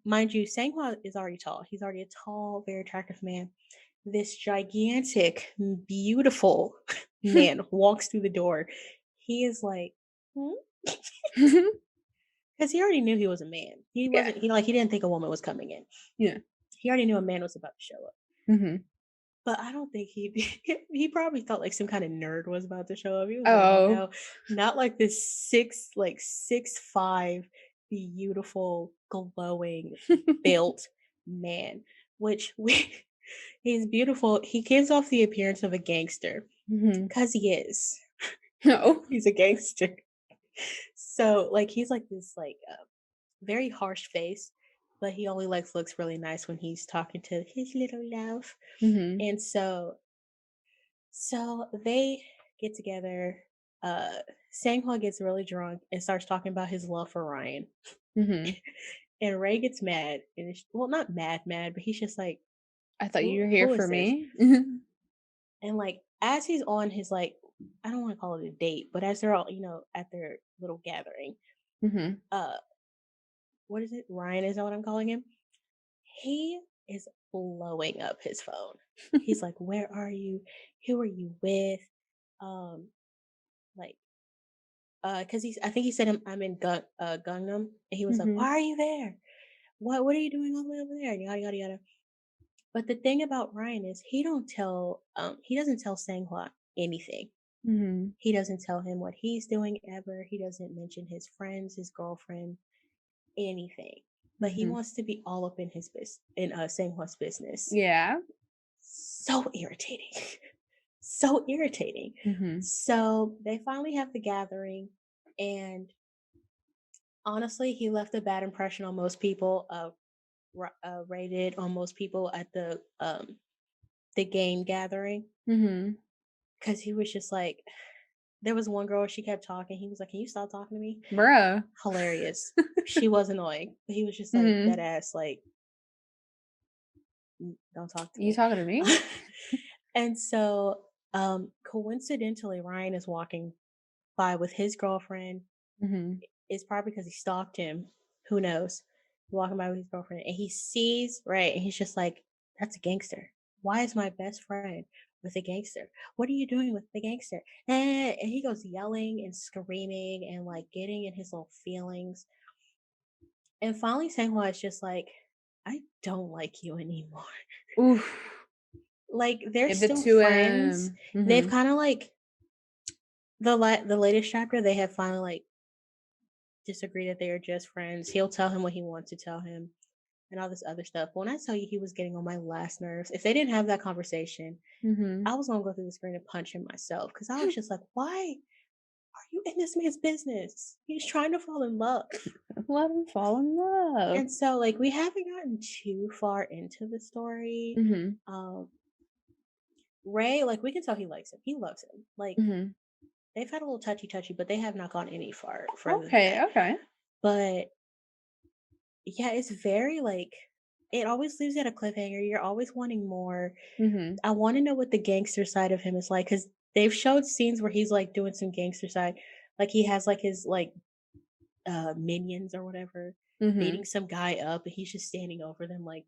A: mind you, Sanghua is already tall. He's already a tall, very attractive man. This gigantic, beautiful man walks through the door. He is like, hmm? Because he already knew he was a man. He
B: Yeah.
A: wasn't. He like he didn't think a woman was coming in.
B: Yeah.
A: He already knew a man was about to show up.
B: Mhm.
A: But I don't think he he probably thought like some kind of nerd was about to show up. He was like,
B: Oh.
A: no, not like this 6'5", beautiful, glowing, built man. Which we he's beautiful. He gives off the appearance of a gangster
B: Mhm.
A: because he is.
B: No.
A: He's a gangster. So like he's like this like very harsh face, but he only like looks really nice when he's talking to his little love.
B: Mhm.
A: And so they get together. Uh Sanghua gets really drunk and starts talking about his love for Ryan.
B: Mhm.
A: And Ray gets mad and well, not mad, but he's just like,
B: I thought you
A: who
B: were here
A: who
B: for
A: is this?
B: me.
A: And like as he's on his like, I don't want to call it a date, but as they're all, at their little gathering,
B: Mhm.
A: uh what is it? Ryan, is that what I'm calling him? He is blowing up his phone. He's like, "Where are you? Who are you with?" Um, like, because I think he said I'm in Gangnam, and he was like, "Why
B: Mhm.
A: are you there? What are you doing all the way over there?" Yada yada yada. But the thing about Ryan is he doesn't tell Sanghua anything.
B: Mhm.
A: He doesn't tell him what he's doing ever. He doesn't mention his friends, his girlfriend, anything. But he
B: Mhm.
A: wants to be all up in his business, in Sanghua's business.
B: Yeah.
A: So irritating. So irritating.
B: Mhm.
A: So they finally have the gathering, and honestly, he left a bad impression on most people. Rated on most people at the game gathering
B: Mhm.
A: because he was just like, there was one girl, she kept talking. He was like, "Can you stop talking to me?"
B: Bruh.
A: Hilarious. She was annoying, but he was just like dead
B: Mhm.
A: ass, like, don't talk to
B: You
A: me.
B: talking to me?
A: And so, coincidentally, Ryan is walking by with his girlfriend.
B: Mhm.
A: It's probably because he stalked him. Who knows? Walking by with his girlfriend, and he sees right, and he's just like, "That's a gangster. Why is my best friend with a gangster? What are you doing with the gangster?" And he goes yelling and screaming and like getting in his little feelings. And finally, Sanghua is just like, "I don't like you anymore."
B: Oof.
A: Like they're
B: Give it
A: still
B: to
A: friends.
B: him.
A: They've
B: Mhm.
A: kind of like the latest chapter. They have finally like disagree that they are just friends. He'll tell him what he wants to tell him and all this other stuff. But when I tell you he was getting on my last nerves, if they didn't have that conversation,
B: Mhm.
A: I was gonna go through the screen and punch him myself because I was just like, why are you in this man's business? He's trying to fall in love.
B: Let him fall in love.
A: And so like we haven't gotten too far into the story.
B: Mhm.
A: Um Ray, like we can tell he likes him. He loves him. Like
B: Mhm.
A: they've had a little touchy, but they have not gone any further than
B: Okay,
A: that.
B: okay.
A: But yeah, it's very like it always leaves you at a cliffhanger. You're always wanting more.
B: Mhm.
A: I want to know what the gangster side of him is like because they've showed scenes where he's like doing some gangster side, like he has like his like minions or whatever
B: Mhm.
A: beating some guy up, and he's just standing over them, like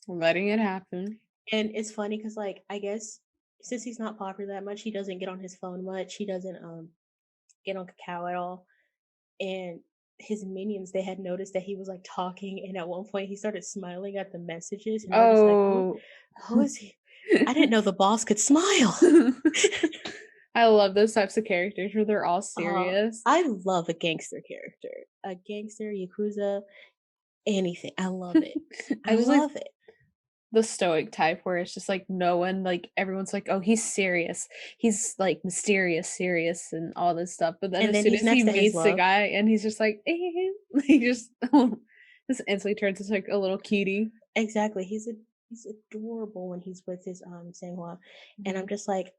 B: Letting it happen.
A: And it's funny because like I guess since he's not popular that much, he doesn't get on his phone much. He doesn't get on Cacao at all, and his minions they had noticed that he was like talking, and at one point he started smiling at the messages, and they're just like,
B: Oh.
A: who is he? I didn't know the boss could smile."
B: I love those types of characters where they're all
A: uh,
B: serious.
A: I love a gangster character, a gangster, yakuza, anything. I love it.
B: I
A: I
B: just like
A: love it.
B: the stoic type where it's just like no one, like everyone's like, oh, he's serious. He's like mysterious, serious, and all this stuff. But then
A: And
B: as
A: then
B: soon
A: he's
B: as he
A: next to his
B: meets the
A: love.
B: guy and he's just like, he just instantly turns into like a little cutie.
A: Exactly. He's adorable when he's with his Sanghua, and I'm
B: Mhm.
A: just like,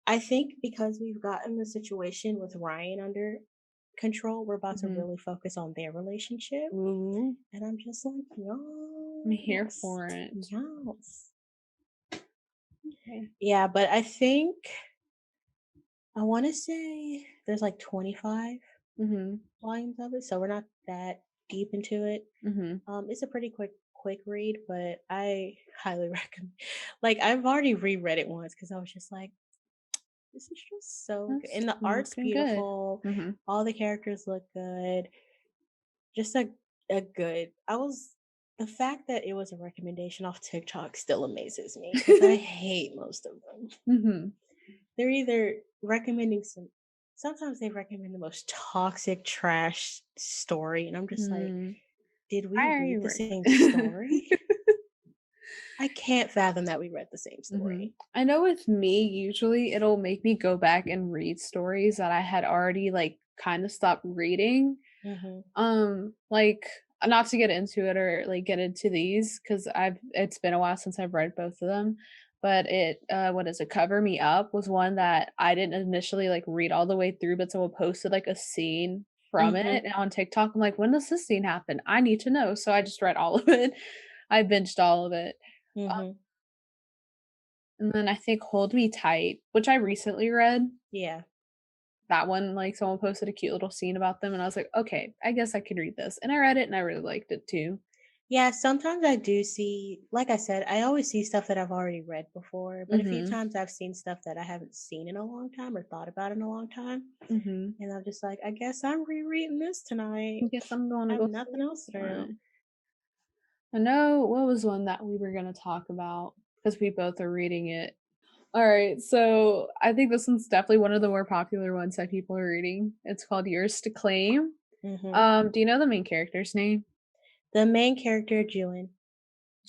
A: I think because we've gotten the situation with Ryan under control, we're about to
B: Mhm.
A: really focus on their relationship.
B: Ooh,
A: And I'm just like,
B: I'm here
A: yes,
B: for it.
A: yes.
B: Okay.
A: Yeah, but I think I want to say. there's like 25
B: Mhm.
A: volumes of it, so we're not that deep into it.
B: Mhm.
A: It's a pretty quick read, but I highly recommend. Like I've already reread it once because I was just like, this is just so good,
B: That's
A: and the art's
B: looking good.
A: beautiful.
B: Mhm.
A: All the characters look good. Just a good. I was the fact that it was a recommendation off TikTok still amazes me because I hate most of them.
B: Mhm.
A: They're either recommending sometimes they recommend the most toxic trash story, and I'm just like,
B: Mm.
A: did we
B: Why are
A: read
B: you
A: the
B: work
A: same story? I can't fathom that we read the same
B: Mhm.
A: story.
B: I know with me, usually it'll make me go back and read stories that I had already like kind of stopped reading.
A: Hmm.
B: Like not to get into it or like get into these because it's been a while since I've read both of them. But it what is it? Cover Me Up was one that I didn't initially like read all the way through, but someone posted like a scene from
A: Hmm.
B: it on TikTok. I'm like, when does this scene happen? I need to know. So I just read all of it. I binged all of it.
A: Hmm.
B: And then I think Hold Me Tight, which I recently read.
A: Yeah.
B: That one, like someone posted a cute little scene about them, and I was like, okay, I guess I can read this. And I read it and I really liked it too.
A: Yeah, sometimes I do see, like I said, I always see stuff that I've already read before, but a few
B: Mhm.
A: times I've seen stuff that I haven't seen in a long time or thought about in a long time.
B: Mhm.
A: And I'm just like, I guess I'm rereading this tonight.
B: I guess I'm going
A: I
B: to
A: have
B: go
A: nothing
B: sleep
A: else to do.
B: tonight. I know what was one that we were gonna talk about because we both are reading it. All right, so I think this one's definitely one of the more popular ones that people are reading. It's called Yours to Claim.
A: Hmm.
B: Do you know the main character's name?
A: The main character, Juin.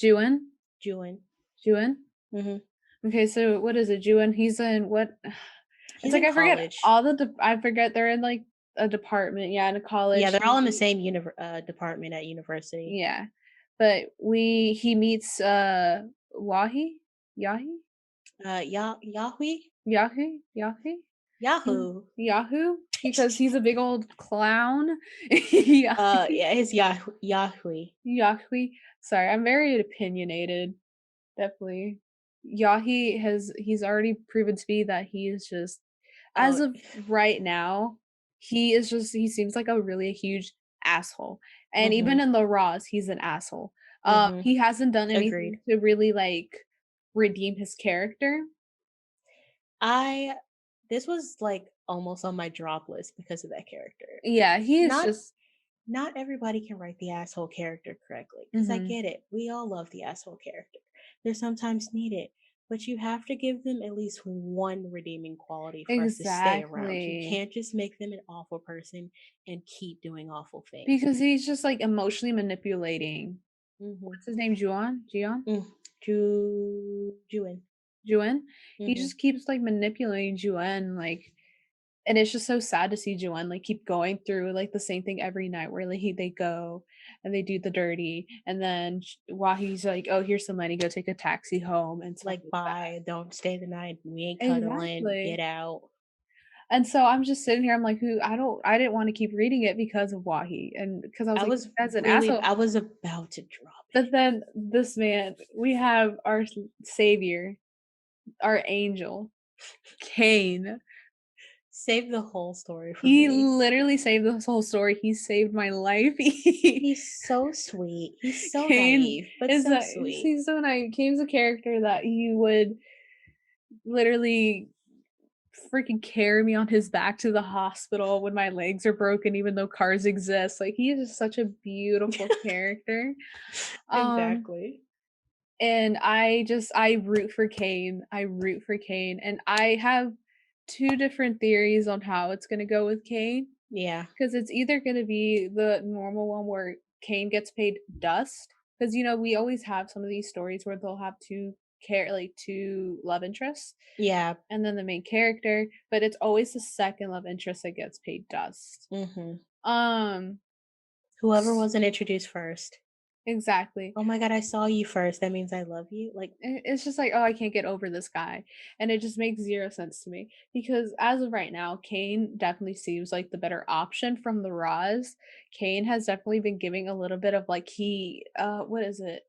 B: Juan?
A: Juin.
B: Juan?
A: Hmm.
B: Okay, so what is it? Juan? He's in what? It's
A: He's
B: like
A: in
B: I forget
A: college.
B: all the I forget they're in like a department, yeah, in a
A: Yeah,
B: college.
A: they're all in the same department at university.
B: Yeah. But he meets Wahi? Yahi?
A: Yahoo?
B: Yahi? Yahi? Mm,
A: Yahoo.
B: Yahoo? Because he's a big old clown. Yahi.
A: Yeah, his Yahoo.
B: Yahi. Sorry, I'm very opinionated. Definitely. Yahi he's already proven to me that he is just
A: Oh,
B: as of right now, he seems like a really huge asshole. And
A: mhm,
B: even in the Raws, he's an asshole.
A: mhm.
B: He hasn't done anything
A: Agreed.
B: to really like redeem his character.
A: I This was like almost on my drop list because of that character.
B: Yeah, he is
A: Not
B: just
A: not everybody can write the asshole character correctly because I
B: mhm.
A: get it. We all love the asshole character. They're sometimes needed, but you have to give them at least one redeeming quality for us to stay around. You
B: Exactly.
A: can't just make them an awful person and keep doing awful things.
B: Because he's just like emotionally manipulating.
A: Mhm.
B: What's his name? Juan? Jian?
A: Mm. Juin.
B: Juan? He
A: Mhm.
B: just keeps like manipulating Juan like and it's just so sad to see Joanne like keep going through like the same thing every night where like they go and they do the dirty and then while he's like, oh, here's some money, go take a taxi home and stuff
A: Like,
B: like that.
A: bye, don't stay the night. We ain't cuddling. Get
B: Exactly.
A: out.
B: And so I'm just sitting here, I'm like, who I didn't want to keep reading it because of Wahi and because I was like, this guy's an asshole.
A: I was about to drop
B: But
A: it.
B: then this man, we have our savior, our angel, Kane.
A: Save the whole story for
B: He
A: me.
B: literally saved this whole story. He saved my life.
A: He's so sweet. He's so
B: Kane
A: naive, but
B: is
A: so
B: a
A: sweet.
B: he's so nice. Kane's a character that he would literally freaking carry me on his back to the hospital when my legs are broken, even though cars exist. Like he is just such a beautiful character. Um,
A: Exactly.
B: and I root for Kane. I root for Kane, and I have two different theories on how it's gonna go with Kane.
A: Yeah.
B: Because it's either gonna be the normal one where Kane gets paid dust. Because we always have some of these stories where they'll have two love interests
A: Yeah.
B: and then the main character, but it's always the second love interest that gets paid dust.
A: Hmm.
B: Um
A: Whoever wasn't introduced first.
B: exactly.
A: Oh my god, I saw you first. That means I love you. Like,
B: It's just like, oh, I can't get over this guy. And it just makes zero sense to me. Because as of right now, Kane definitely seems like the better option from the Roz. Kane has definitely been giving a little bit of like what is it?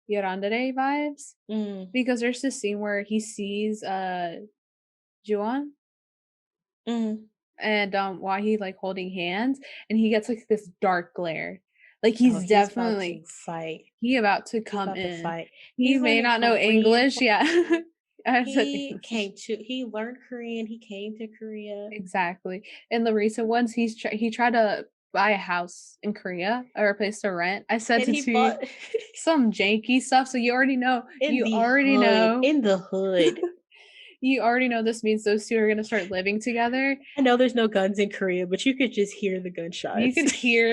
B: Yarandere vibes.
A: mm,
B: Because there's this scene where he sees Juan.
A: mm.
B: and while he like holding hands, and he gets like this dark glare. Like
A: Oh,
B: he's
A: he's about to
B: definitely
A: fight.
B: he about to
A: He's
B: come
A: about to
B: in.
A: fight.
B: He
A: He's
B: may
A: learning
B: not know
A: Korean
B: English, yeah.
A: finally.
B: I said
A: He
B: English.
A: came to he learned Korean, he came to Korea,
B: Exactly. In the recent ones, he tried to buy a house in Korea or a place to rent. I sent
A: and
B: it
A: he
B: to you.
A: bought
B: Some janky stuff, so you already know.
A: in
B: You
A: the
B: already
A: hood,
B: know.
A: in the hood.
B: You already know this means those 2 are gonna start living together.
A: I know there's no guns in Korea, but you could just hear the
B: You
A: gunshots.
B: could hear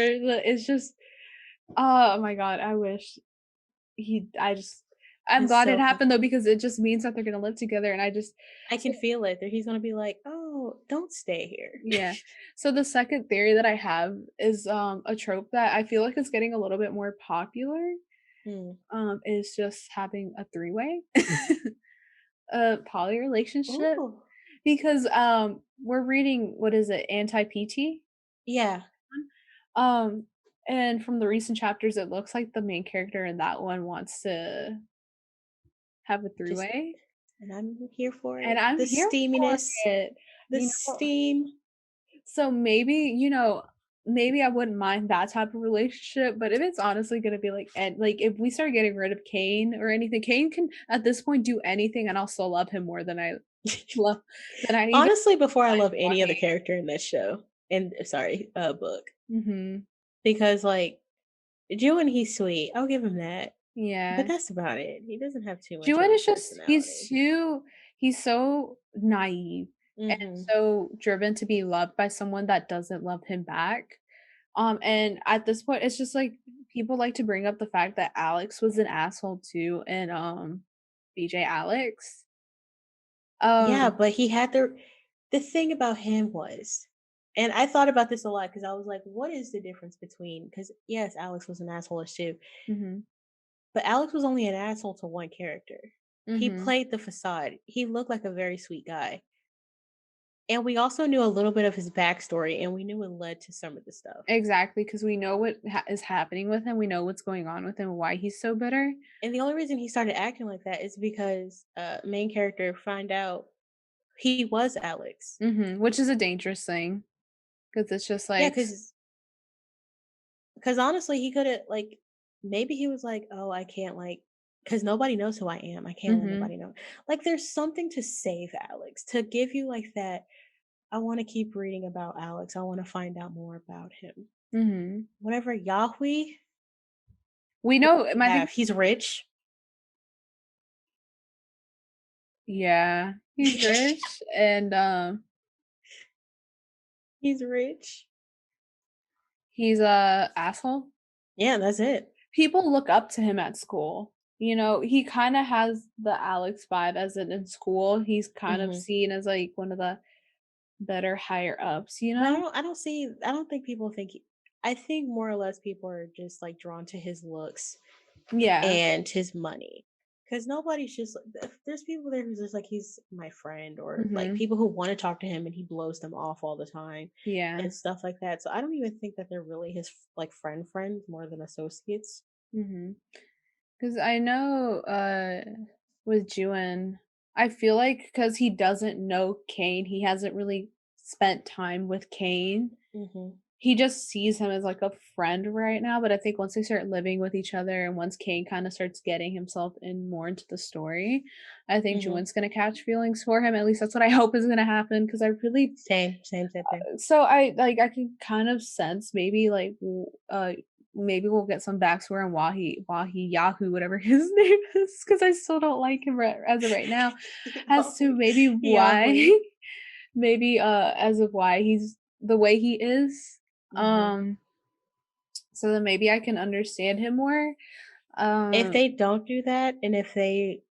B: it's just oh my god, I wish I just I'm
A: It's
B: glad it
A: so
B: happened though
A: funny.
B: because it just means that they're gonna live together and I just
A: I
B: so
A: can feel it. That he's gonna be like, "Oh, don't stay here."
B: yeah. So the second theory that I have is a trope that I feel like is getting a little bit more popular,
A: Hmm.
B: is just having a three-way, a poly relationship
A: Oh,
B: because we're reading what is it, anti-PT?
A: yeah.
B: Um and from the recent chapters it looks like the main character in that one wants to have a
A: Just
B: three-way
A: and I'm here for
B: and
A: it.
B: I'm
A: The
B: here for
A: steaminess,
B: it.
A: the
B: You know,
A: steam.
B: so maybe, maybe I wouldn't mind that type of relationship, but if it's honestly gonna be like and like if we start getting rid of Kane or anything, Kane can at this point do anything and I'll still love him more than I love than I even
A: Honestly, before I love any other
B: want
A: character in this show and sorry, book,
B: him. Mhm.
A: because like Jewin, he's sweet. I'll give him that, but
B: Yeah.
A: that's about it. He doesn't have too much of
B: Juan
A: a
B: is just
A: personality.
B: he's so naive and
A: Hmm.
B: so driven to be loved by someone that doesn't love him back. And at this point, it's just like people like to bring up the fact that Alex was an asshole too, and BJ Alex.
A: Yeah,
B: Um,
A: but he had the thing about him was, and I thought about this a lot because I was like, what is the difference between? Because yes, Alex was an asshole too,
B: mhm,
A: but Alex was only an asshole to one character. He
B: mhm.
A: played the facade. He looked like a very sweet guy. And we also knew a little bit of his backstory, and we knew it led to some of the stuff.
B: Exactly, because we know what is happening with him. We know what's going on with him, why he's so bitter.
A: And the only reason he started acting like that is because main character find out he was Alex.
B: Which is a dangerous thing because it's just
A: Yeah,
B: like,
A: because honestly, he could have like maybe he was like, oh, I can't like because nobody knows who I am. I can't let
B: mhm,
A: nobody know. Like, there's something to save Alex to give you like that. I want to keep reading about Alex. I want to find out more about him.
B: mhm.
A: Whatever Yahweh
B: We know. I think
A: have, he's rich.
B: yeah, he's rich and
A: He's rich.
B: he's a asshole.
A: Yeah, that's it.
B: People look up to him at school. He kind of has the Alex vibe as in school. He's kind of
A: Hmm.
B: seen as like one of the better higher ups, you
A: But
B: know?
A: I don't think people think. I think more or less people are just like drawn to his looks
B: Yeah.
A: and his money. Because nobody's just there's people there who's just like he's my friend or like
B: Mhm.
A: people who want to talk to him and he blows them off all the time
B: Yeah.
A: and stuff like that. So I don't even think that they're really his like friends more than associates.
B: Mhm. Cuz I know with Juan, I feel like cuz he doesn't know Kane, he hasn't really spent time with Kane.
A: Hmm.
B: He just sees him as like a friend right now, but I think once they start living with each other and once Kane kind of starts getting himself in more into the story, I think
A: Hmm.
B: Juwan's gonna catch feelings for him. At least that's what I hope is gonna happen because I really
A: Same thing.
B: so I can kind of sense maybe like maybe we'll get some backstory on Wahi Yahoo whatever his name is because I still don't like him as of right now as to maybe
A: Yahweh.
B: why maybe as of why he's the way he is.
A: Hmm.
B: Um so then maybe I can understand him more.
A: If
B: Um
A: they don't do that, and if they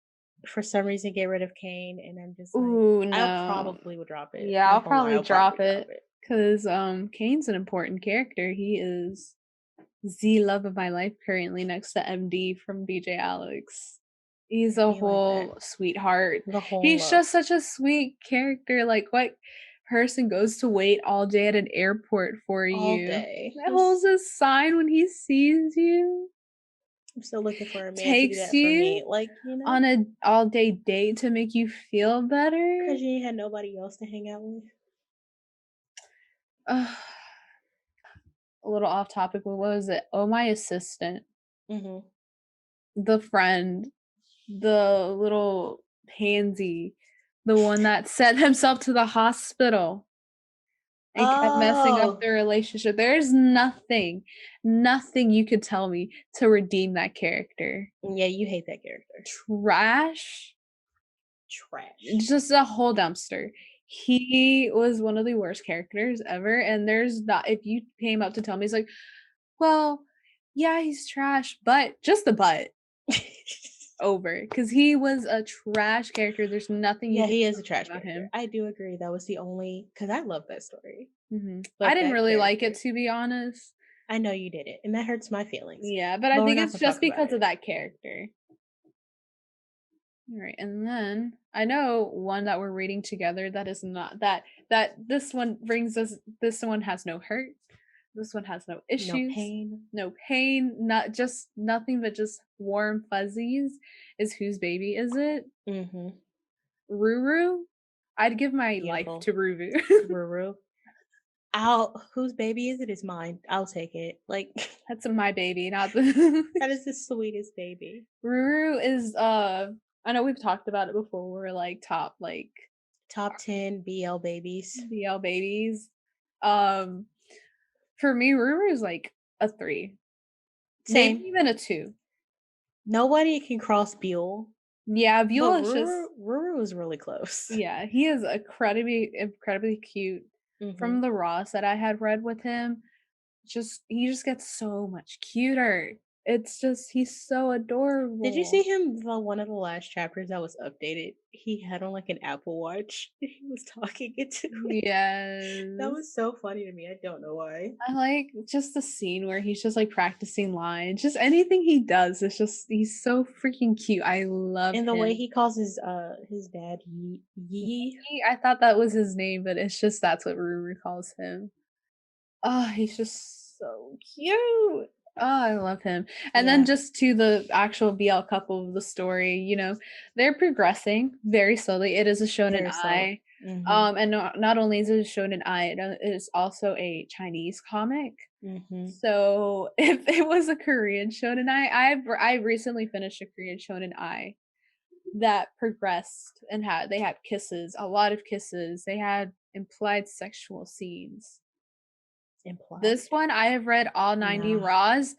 A: for some reason get rid of Kane, and I'm just like,
B: ooh
A: I
B: no.
A: probably would drop it.
B: Yeah, I'll
A: Not gonna lie,
B: probably
A: I'll probably
B: drop
A: drop
B: it
A: it.
B: cuz Kane's an important character. He is the love of my life currently next to MD from BJ Alex. He's
A: I
B: a
A: be like that.
B: whole sweetheart.
A: The whole
B: He's
A: love
B: just such a sweet character. Like, what person goes to wait all day at an airport for
A: all
B: you?
A: day.
B: That holds a sign when he sees you,
A: I'm still looking for a man to do
B: takes
A: that for me.
B: you
A: Like,
B: on a all day date to make you feel better.
A: because you ain't had nobody else to hang out with.
B: a little off topic, but what was it? Oh, my assistant,
A: Mhm.
B: the friend, the little pansy, the one that sent himself to the hospital and kept messing up
A: Oh,
B: their relationship. There's nothing you could tell me to redeem that character.
A: yeah, you hate that character.
B: Trash,
A: Trash.
B: just a whole dumpster. He was one of the worst characters ever, and there's not if you came up to tell me, he's like, "Well, yeah, he's trash, but just the but over because he was a trash character. There's nothing you
A: Yeah,
B: could
A: he is
B: tell
A: a
B: me
A: trash
B: about
A: character.
B: him."
A: I do agree. That was the only because I love that story,
B: I
A: but
B: didn't
A: that
B: really like it,
A: character,
B: to be honest.
A: I know you did it, and that hurts my feelings.
B: Yeah, but I
A: But we're
B: think
A: not
B: it's
A: gonna
B: just
A: talk about
B: because
A: it.
B: of that character. Alright, and then I know one that we're reading together that is not that this one brings us this one has no hurt, this one has no
A: No
B: issues,
A: pain.
B: no pain, not just nothing but just warm fuzzies, is Whose Baby Is It?
A: Mhm.
B: Ruru? I'd give my life
A: Beautiful.
B: to Ruru.
A: Ruru. I'll whose baby is it? Is mine. I'll take it. Like
B: That's my baby, not the
A: that is the sweetest baby.
B: Ruru is, I know we've talked about it before, we're, like, top, like,
A: Top 10 BL babies.
B: BL babies. Um, for me, Ruru is, like, a 3, maybe
A: Same.
B: even a 2.
A: Nobody can cross Buell,
B: Yeah,
A: but
B: Beulah is just
A: Ruru is really close.
B: yeah, he is incredibly cute. From
A: Mhm.
B: the Ross that I had read with him, just he just gets so much cuter. It's just he's so
A: Did you see
B: adorable.
A: him the one of the last chapters that was updated? He had on, like, an Apple Watch. He was talking into it. That
B: Yes.
A: was so funny to me, I don't know why.
B: I like just the scene where he's just, like, practicing lines, just anything he does is just he's so freaking cute, I love
A: And the way
B: him.
A: he calls his dad Yi.
B: I thought that was his name, but it's just that's what Ruru calls him. Oh, he's just so cute. Oh, I love him. And then
A: Yeah,
B: just to the actual BL couple of the story, they're progressing very slowly. It is a shonen
A: very slow.
B: ai.
A: Mhm.
B: And not only is it a shonen ai, it is also a Chinese comic.
A: Mhm.
B: So if it was a Korean shonen ai, I recently finished a Korean shonen ai that progressed and they had kisses, a lot of kisses. They had implied sexual scenes. This
A: Implied?
B: one, I have read all 90
A: Nah.
B: raws.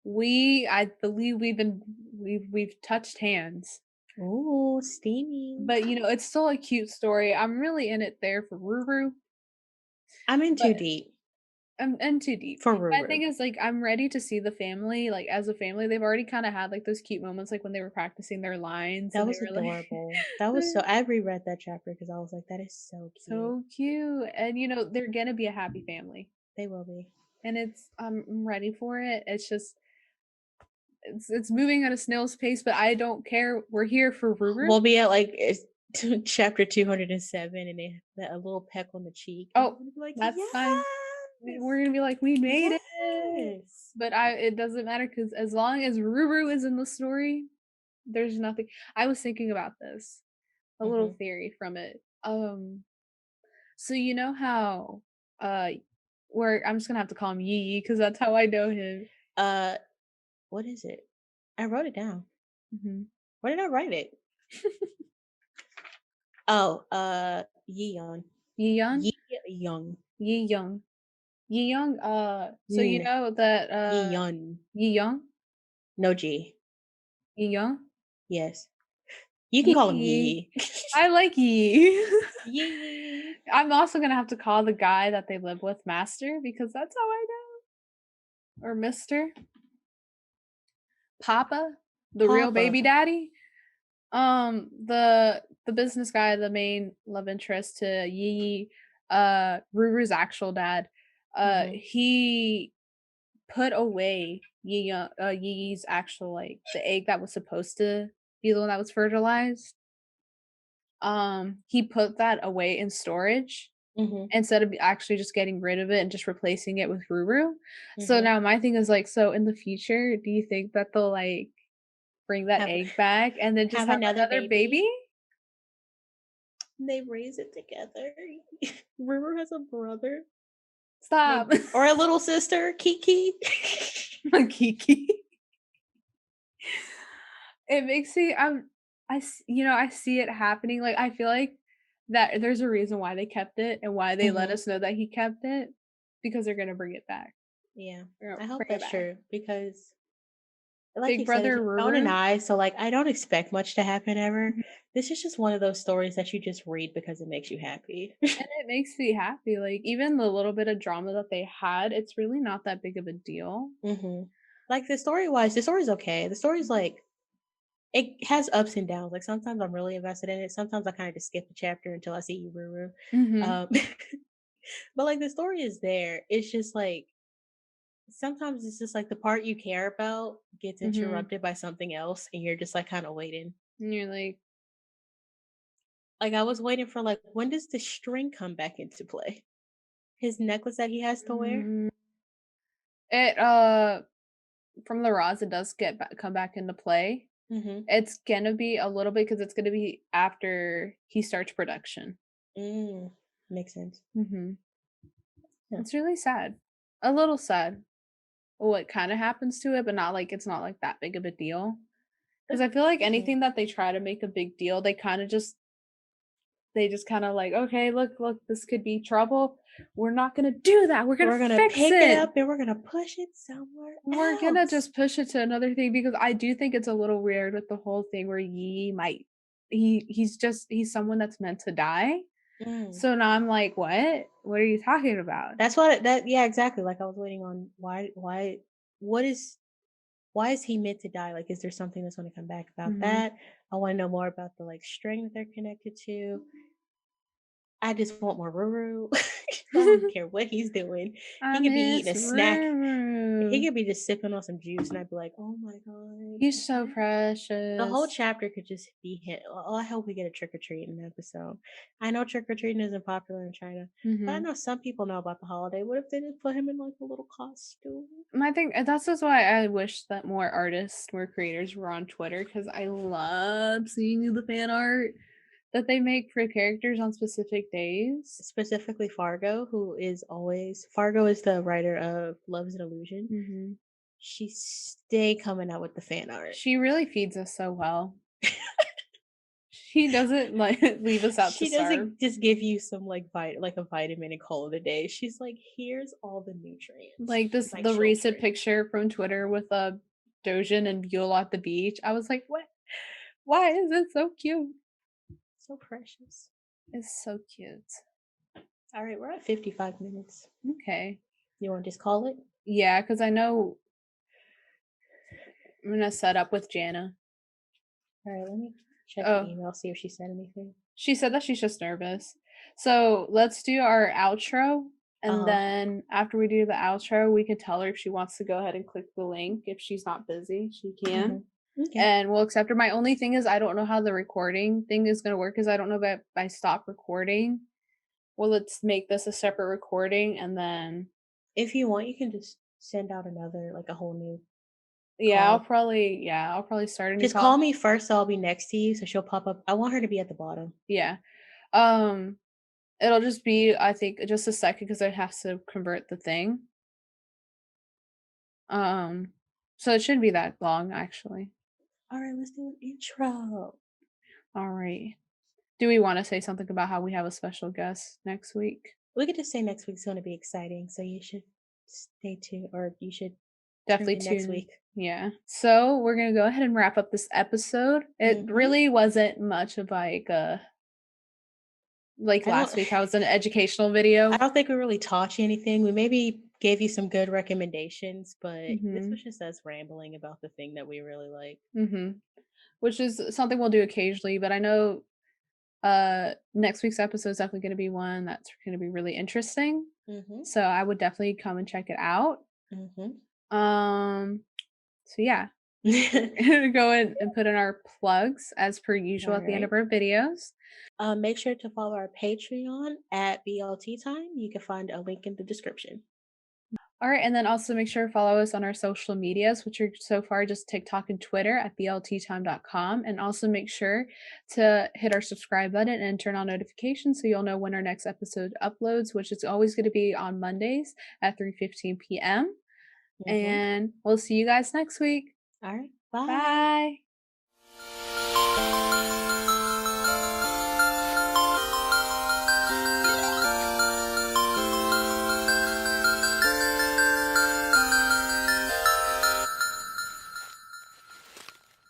B: I believe we've touched hands.
A: Ooh, steamy.
B: But it's still a cute story. I'm really in it there for Ruru,
A: I'm in
B: but
A: too deep
B: I'm too deep.
A: for
B: My
A: Ruru.
B: thing is like I'm ready to see the family, like as a family. They've already kind of had like those cute moments like when they were practicing their lines
A: That
B: and they
A: was
B: were like
A: adorable. That was so I reread that chapter because I was like, that is so cute.
B: so cute. And they're gonna be a happy family.
A: They will be.
B: And I'm ready for it. It's just it's moving at a snail's pace, but I don't care. We're here for Ruru.
A: We'll be at like chapter 207 and they a little peck on the cheek and we're
B: Oh,
A: gonna be like,
B: that's fine.
A: yes,
B: We're gonna be like, we made it.
A: yes.
B: But it doesn't matter because as long as Ruru is in the story, there's nothing. I was thinking about this, a little
A: Hmm.
B: theory from it. So you know how uh where I'm just gonna have to call him Yee because that's how I know him.
A: Uh, what is it? I wrote it down.
B: Hmm.
A: Where did I write it? Oh, Yi Young.
B: Yi Young,
A: Yi Young.
B: Yi Young, Yi Young. So you
A: Yi
B: know that
A: Young.
B: Yi Young,
A: No G.
B: Yi Young,
A: Yes. You can call him
B: Yee.
A: Yi.
B: I like Yee.
A: Yi.
B: I'm also gonna have to call the guy that they live with Master because that's how I know. Or Mister Papa, the real
A: Papa.
B: baby daddy. The business guy, the main love interest to Yi, Ruru's actual dad.
A: Hmm.
B: He put away Yi's actual like the egg that was supposed to be the one that was fertilized. He put that away in storage
A: Hmm.
B: instead of actually just getting rid of it and just replacing it with Ruru. So
A: Hmm.
B: now my thing is like, so in the future, do you think that they'll like bring that
A: Have
B: egg back and then just
A: have
B: have
A: another
B: another baby?
A: baby. They raise it together. River has a brother.
B: Stop.
A: Or a little sister, Kiki.
B: Kiki. It makes me I see it happening. Like I feel like that there's a reason why they kept it and why they let
A: Mhm.
B: us know that he kept it because they're gonna bring it back.
A: Yeah.
B: They're gonna
A: I hope
B: bring it
A: that's
B: back.
A: true because like
B: Big
A: you said, it's
B: Brother
A: his own and
B: Ruru.
A: I, so like I don't expect much to happen ever.
B: Mhm.
A: This is just one of those stories that you just read because it makes you happy.
B: And it makes me happy. Like even the little bit of drama that they had, it's really not that big of a deal.
A: Mhm. Like the story wise, the story's okay. The story's like it has ups and downs. Like sometimes I'm really invested in it. Sometimes I kind of just skip a chapter until I see Ruru.
B: Mhm.
A: Um, but like the story is there. It's just like sometimes it's just like the part you care about gets
B: Mhm.
A: interrupted by something else, and you're just like kind of waiting.
B: And you're like,
A: Like I was waiting for like when does the string come back into play? His necklace that he has to wear.
B: mm. It from the Roz, it does come back into play.
A: Mm-hmm.
B: It's gonna be a little bit because it's gonna be after he starts production.
A: Mm, makes sense.
B: Mhm.
A: Yeah.
B: It's really sad. A little sad what kinda happens to it, but not like it's not like that big of a deal. Because I feel like
A: Mhm.
B: anything that they try to make a big deal, they just kinda like, "Okay, look, this could be trouble. We're not gonna do that. We're gonna
A: We're gonna
B: fix
A: pick it
B: it.
A: up and we're gonna push it somewhere
B: We're gonna
A: else.
B: just push it to another thing," because I do think it's a little weird with the whole thing where Yi might he's someone that's meant to die.
A: Mm.
B: So now I'm like, "What? What are you talking about?"
A: That's what that yeah, exactly. Like I was waiting on what is why is he meant to die? Like is there something that's gonna come back about
B: Mhm.
A: that? I wanna know more about the like string that they're connected to. I just want more Ruru. I don't care what he's doing.
B: I
A: He could be eating
B: miss
A: a snack. He
B: Ruru.
A: could be just sipping on some juice, and I'd be like, "Oh my god!"
B: He's so
A: The whole
B: precious.
A: chapter could just be hit. Oh, I hope we get a trick or treating episode. I know trick or treating isn't popular in China, but I
B: Mhm.
A: know some people know about the holiday. What if they just put him in like a little costume?
B: My thing that's just why I wish that more artists, more creators were on Twitter because I love seeing the fan art that they make for characters on specific days.
A: Specifically, Fargo, who is always Fargo is the writer of Love is an Illusion.
B: Mhm.
A: She stay coming out with the fan art.
B: She really feeds us so well. She doesn't like leave us out to
A: She
B: starve.
A: doesn't just give you some like a vitamin and call it a day. She's like, here's all the nutrients
B: Like
A: for
B: this
A: my
B: the recent
A: children.
B: picture from Twitter with Dojin and Beulah at the beach. I was like, "What? Why is it so cute?"
A: So precious.
B: It's so cute.
A: All right, we're at 55 minutes.
B: Okay.
A: You want to just call it?
B: Yeah, because I know I'm gonna set up with Jana.
A: All right, let me check the
B: Oh,
A: email, see if she said anything.
B: she said that she's just nervous. So let's do our outro.
A: Uh
B: And
A: huh.
B: then after we do the outro, we can tell her if she wants to go ahead and click the link. If she's not busy, she can.
A: Okay.
B: And we'll accept her. My only thing is I don't know how the recording thing is gonna work because I don't know if I stop recording. Well, let's make this a separate recording and then
A: If you want, you can just send out another, like a whole new call.
B: I'll probably start a new
A: Just
B: call.
A: call me first, so I'll be next to you, so she'll pop up. I want her to be at the bottom.
B: Yeah. Um it'll just be I think just a second because I have to convert the thing. Um so it shouldn't be that long actually.
A: All right, let's do an intro.
B: All right. Do we want to say something about how we have a special guest next week?
A: We could just say next week's going to be exciting, so you should stay tuned, or you should tune
B: Definitely
A: in next
B: tune.
A: week.
B: Yeah. So we're gonna go ahead and wrap up this episode. It
A: Mm-hmm.
B: really wasn't much of like
A: I don't.
B: last week. I was an educational
A: I
B: video.
A: don't think we really taught you anything. We maybe gave you some good recommendations, but this
B: Mhm.
A: was just us rambling about the thing that we really like.
B: Mhm. Which is something we'll do occasionally, but I know next week's episode is definitely going to be one that's going to be really interesting.
A: Mm-hmm.
B: So I would definitely come and check it out.
A: Mm-hmm.
B: Um so yeah, go in and put in our plugs as per usual
A: All
B: at the end
A: right.
B: of our videos.
A: Make sure to follow our Patreon at BL TeaTime. You can find a link in the description.
B: Alright, and then also make sure to follow us on our social medias, which are so far just TikTok and Twitter at blteatime.com, and also make sure to hit our subscribe button and turn on notifications so you'll know when our next episode uploads, which is always gonna be on Mondays at 3:15 PM,
A: Mhm.
B: and we'll see you guys next week.
A: All right. Bye.
B: Bye.